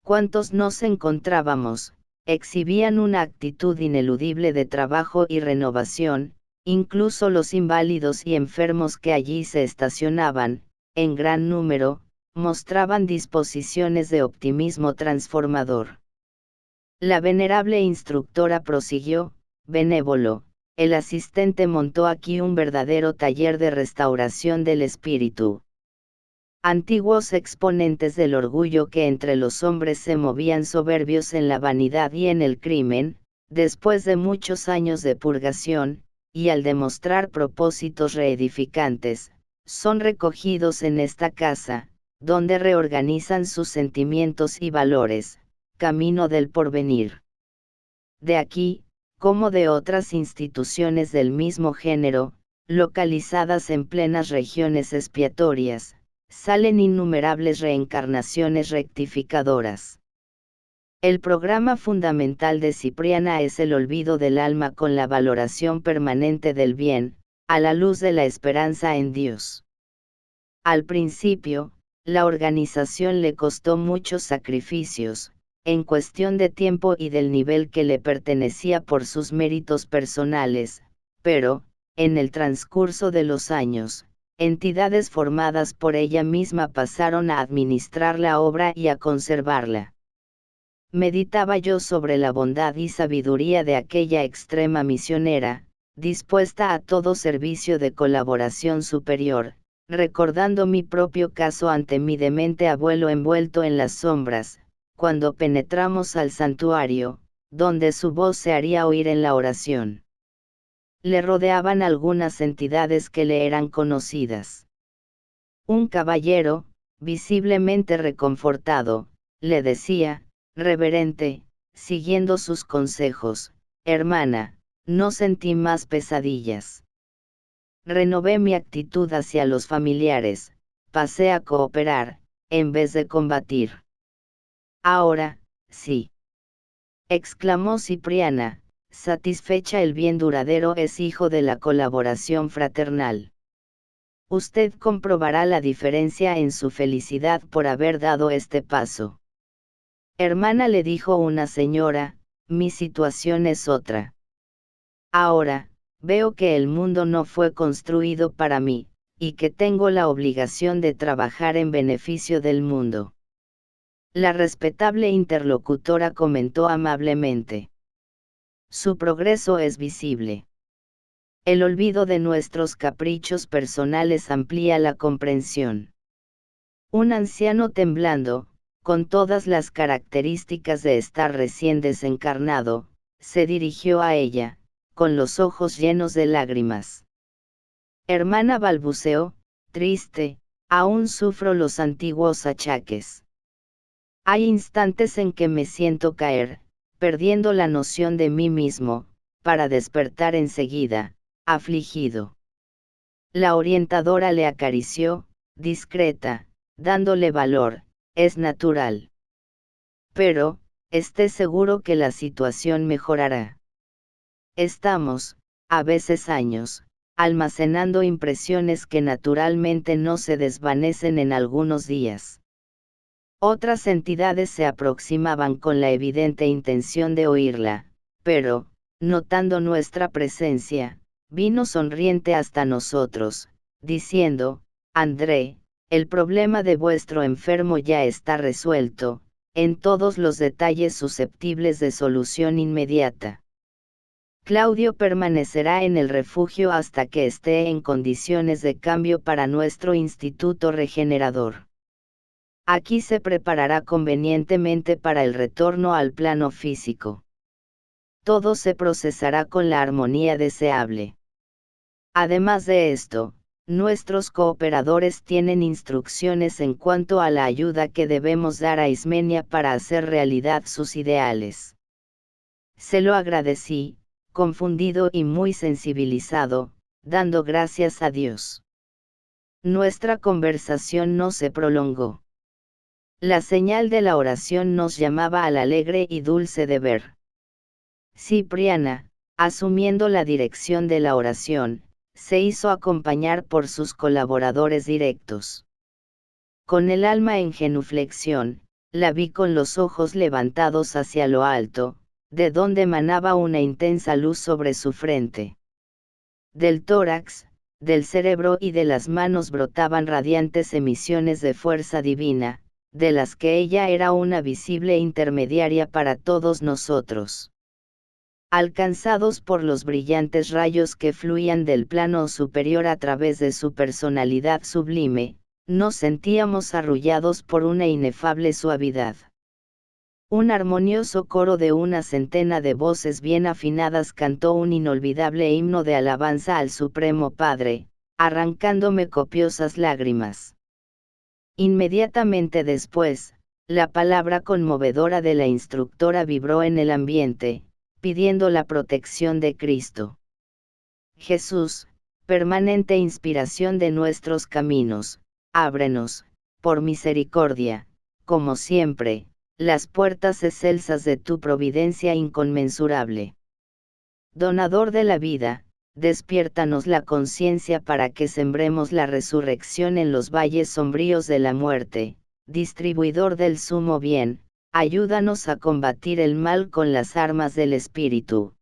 Cuantos nos encontrábamos, exhibían una actitud ineludible de trabajo y renovación, incluso los inválidos y enfermos que allí se estacionaban, en gran número, mostraban disposiciones de optimismo transformador. La venerable instructora prosiguió, benévolo, el asistente montó aquí un verdadero taller de restauración del espíritu. Antiguos exponentes del orgullo que entre los hombres se movían soberbios en la vanidad y en el crimen, después de muchos años de purgación, y al demostrar propósitos reedificantes, son recogidos en esta casa, donde reorganizan sus sentimientos y valores, camino del porvenir. De aquí, como de otras instituciones del mismo género, localizadas en plenas regiones expiatorias, salen innumerables reencarnaciones rectificadoras. El programa fundamental de Cipriana es el olvido del alma con la valoración permanente del bien, a la luz de la esperanza en Dios. Al principio, la organización le costó muchos sacrificios, en cuestión de tiempo y del nivel que le pertenecía por sus méritos personales, pero, en el transcurso de los años, entidades formadas por ella misma pasaron a administrar la obra y a conservarla. Meditaba yo sobre la bondad y sabiduría de aquella extrema misionera, dispuesta a todo servicio de colaboración superior, recordando mi propio caso ante mi demente abuelo envuelto en las sombras, cuando penetramos al santuario, donde su voz se haría oír en la oración. Le rodeaban algunas entidades que le eran conocidas. Un caballero, visiblemente reconfortado, le decía, reverente, siguiendo sus consejos, hermana, no sentí más pesadillas. Renové mi actitud hacia los familiares, pasé a cooperar, en vez de combatir. Ahora, sí. Exclamó Cipriana, satisfecha, el bien duradero es hijo de la colaboración fraternal. Usted comprobará la diferencia en su felicidad por haber dado este paso. Hermana, le dijo una señora, mi situación es otra. Ahora, veo que el mundo no fue construido para mí, y que tengo la obligación de trabajar en beneficio del mundo. La respetable interlocutora comentó amablemente. Su progreso es visible. El olvido de nuestros caprichos personales amplía la comprensión. Un anciano temblando, con todas las características de estar recién desencarnado, se dirigió a ella, con los ojos llenos de lágrimas. Hermana, balbuceó, triste, aún sufro los antiguos achaques. Hay instantes en que me siento caer, perdiendo la noción de mí mismo, para despertar enseguida, afligido. La orientadora le acarició, discreta, dándole valor, es natural. Pero, esté seguro que la situación mejorará. Estamos, a veces años, almacenando impresiones que naturalmente no se desvanecen en algunos días. Otras entidades se aproximaban con la evidente intención de oírla, pero, notando nuestra presencia, vino sonriente hasta nosotros, diciendo: André, el problema de vuestro enfermo ya está resuelto, en todos los detalles susceptibles de solución inmediata. Claudio permanecerá en el refugio hasta que esté en condiciones de cambio para nuestro instituto regenerador. Aquí se preparará convenientemente para el retorno al plano físico. Todo se procesará con la armonía deseable. Además de esto, nuestros cooperadores tienen instrucciones en cuanto a la ayuda que debemos dar a Ismenia para hacer realidad sus ideales. Se lo agradecí, confundido y muy sensibilizado, dando gracias a Dios. Nuestra conversación no se prolongó. La señal de la oración nos llamaba al alegre y dulce deber. Cipriana, asumiendo la dirección de la oración, se hizo acompañar por sus colaboradores directos. Con el alma en genuflexión, la vi con los ojos levantados hacia lo alto, de donde emanaba una intensa luz sobre su frente. Del tórax, del cerebro y de las manos brotaban radiantes emisiones de fuerza divina, de las que ella era una visible intermediaria para todos nosotros. Alcanzados por los brillantes rayos que fluían del plano superior a través de su personalidad sublime, nos sentíamos arrullados por una inefable suavidad. Un armonioso coro de una centena de voces bien afinadas cantó un inolvidable himno de alabanza al Supremo Padre, arrancándome copiosas lágrimas. Inmediatamente después, la palabra conmovedora de la instructora vibró en el ambiente, pidiendo la protección de Cristo. Jesús, permanente inspiración de nuestros caminos, ábrenos, por misericordia, como siempre, las puertas excelsas de tu providencia inconmensurable. Donador de la vida, despiértanos la conciencia para que sembremos la resurrección en los valles sombríos de la muerte, distribuidor del sumo bien, ayúdanos a combatir el mal con las armas del Espíritu.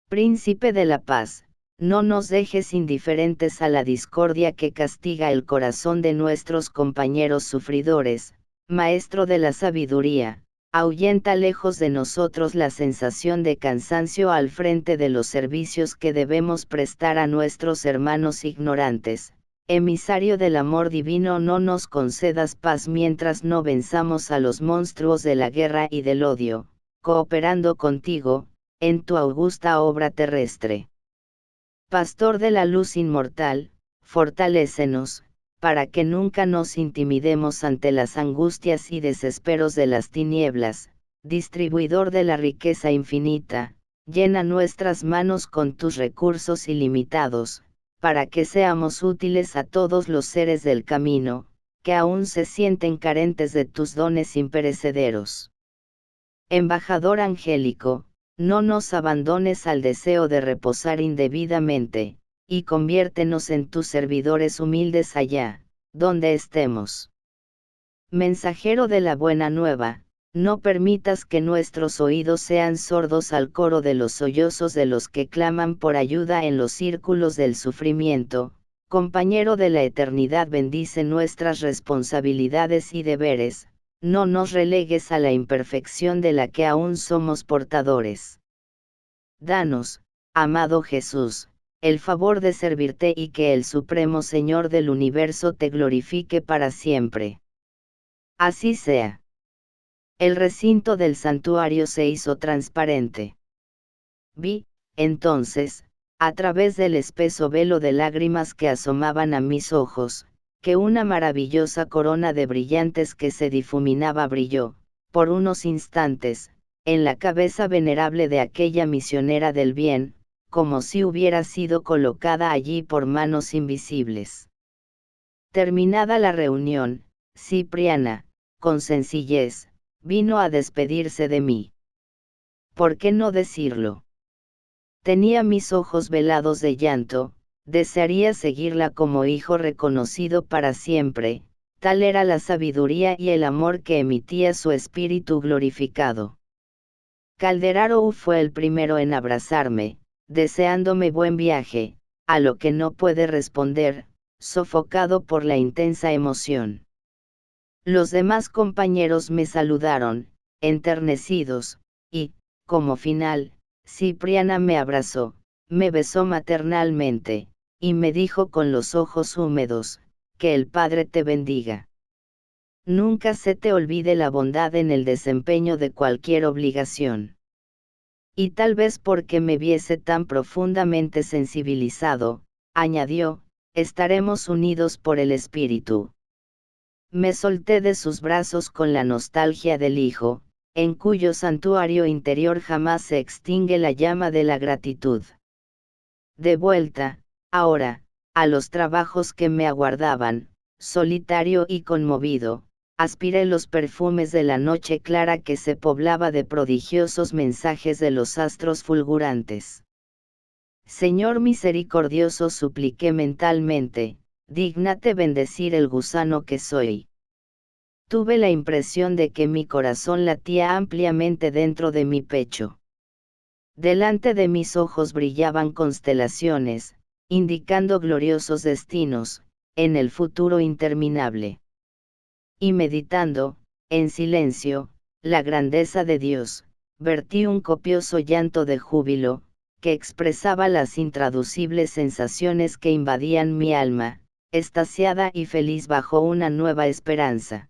Príncipe de la paz, no nos dejes indiferentes a la discordia que castiga el corazón de nuestros compañeros sufridores, Maestro de la sabiduría, ahuyenta lejos de nosotros la sensación de cansancio al frente de los servicios que debemos prestar a nuestros hermanos ignorantes. Emisario del amor divino, no nos concedas paz mientras no venzamos a los monstruos de la guerra y del odio, cooperando contigo, en tu augusta obra terrestre. Pastor de la luz inmortal, fortalécenos, para que nunca nos intimidemos ante las angustias y desesperos de las tinieblas, distribuidor de la riqueza infinita, llena nuestras manos con tus recursos ilimitados, para que seamos útiles a todos los seres del camino, que aún se sienten carentes de tus dones imperecederos. Embajador angélico, no nos abandones al deseo de reposar indebidamente, y conviértenos en tus servidores humildes allá, donde estemos. Mensajero de la buena nueva, no permitas que nuestros oídos sean sordos al coro de los sollozos de los que claman por ayuda en los círculos del sufrimiento. Compañero de la eternidad, bendice nuestras responsabilidades y deberes, no nos relegues a la imperfección de la que aún somos portadores. Danos, amado Jesús, el favor de servirte y que el Supremo Señor del universo te glorifique para siempre. Así sea. El recinto del santuario se hizo transparente. Vi, entonces, a través del espeso velo de lágrimas que asomaban a mis ojos, que una maravillosa corona de brillantes que se difuminaba brilló, por unos instantes, en la cabeza venerable de aquella misionera del bien, como si hubiera sido colocada allí por manos invisibles. Terminada la reunión, Cipriana, con sencillez, vino a despedirse de mí. ¿Por qué no decirlo? Tenía mis ojos velados de llanto, desearía seguirla como hijo reconocido para siempre, tal era la sabiduría y el amor que emitía su espíritu glorificado. Calderaro fue el primero en abrazarme, deseándome buen viaje, a lo que no puede responder, sofocado por la intensa emoción. Los demás compañeros me saludaron, enternecidos, y, como final, Cipriana me abrazó, me besó maternalmente, y me dijo con los ojos húmedos, que el Padre te bendiga. Nunca se te olvide la bondad en el desempeño de cualquier obligación. Y tal vez porque me viese tan profundamente sensibilizado, añadió, estaremos unidos por el espíritu. Me solté de sus brazos con la nostalgia del hijo, en cuyo santuario interior jamás se extingue la llama de la gratitud. De vuelta, ahora, a los trabajos que me aguardaban, solitario y conmovido, aspiré los perfumes de la noche clara que se poblaba de prodigiosos mensajes de los astros fulgurantes. Señor misericordioso, supliqué mentalmente, dígnate bendecir el gusano que soy. Tuve la impresión de que mi corazón latía ampliamente dentro de mi pecho. Delante de mis ojos brillaban constelaciones, indicando gloriosos destinos, en el futuro interminable. Y meditando, en silencio, la grandeza de Dios, vertí un copioso llanto de júbilo, que expresaba las intraducibles sensaciones que invadían mi alma, extasiada y feliz bajo una nueva esperanza.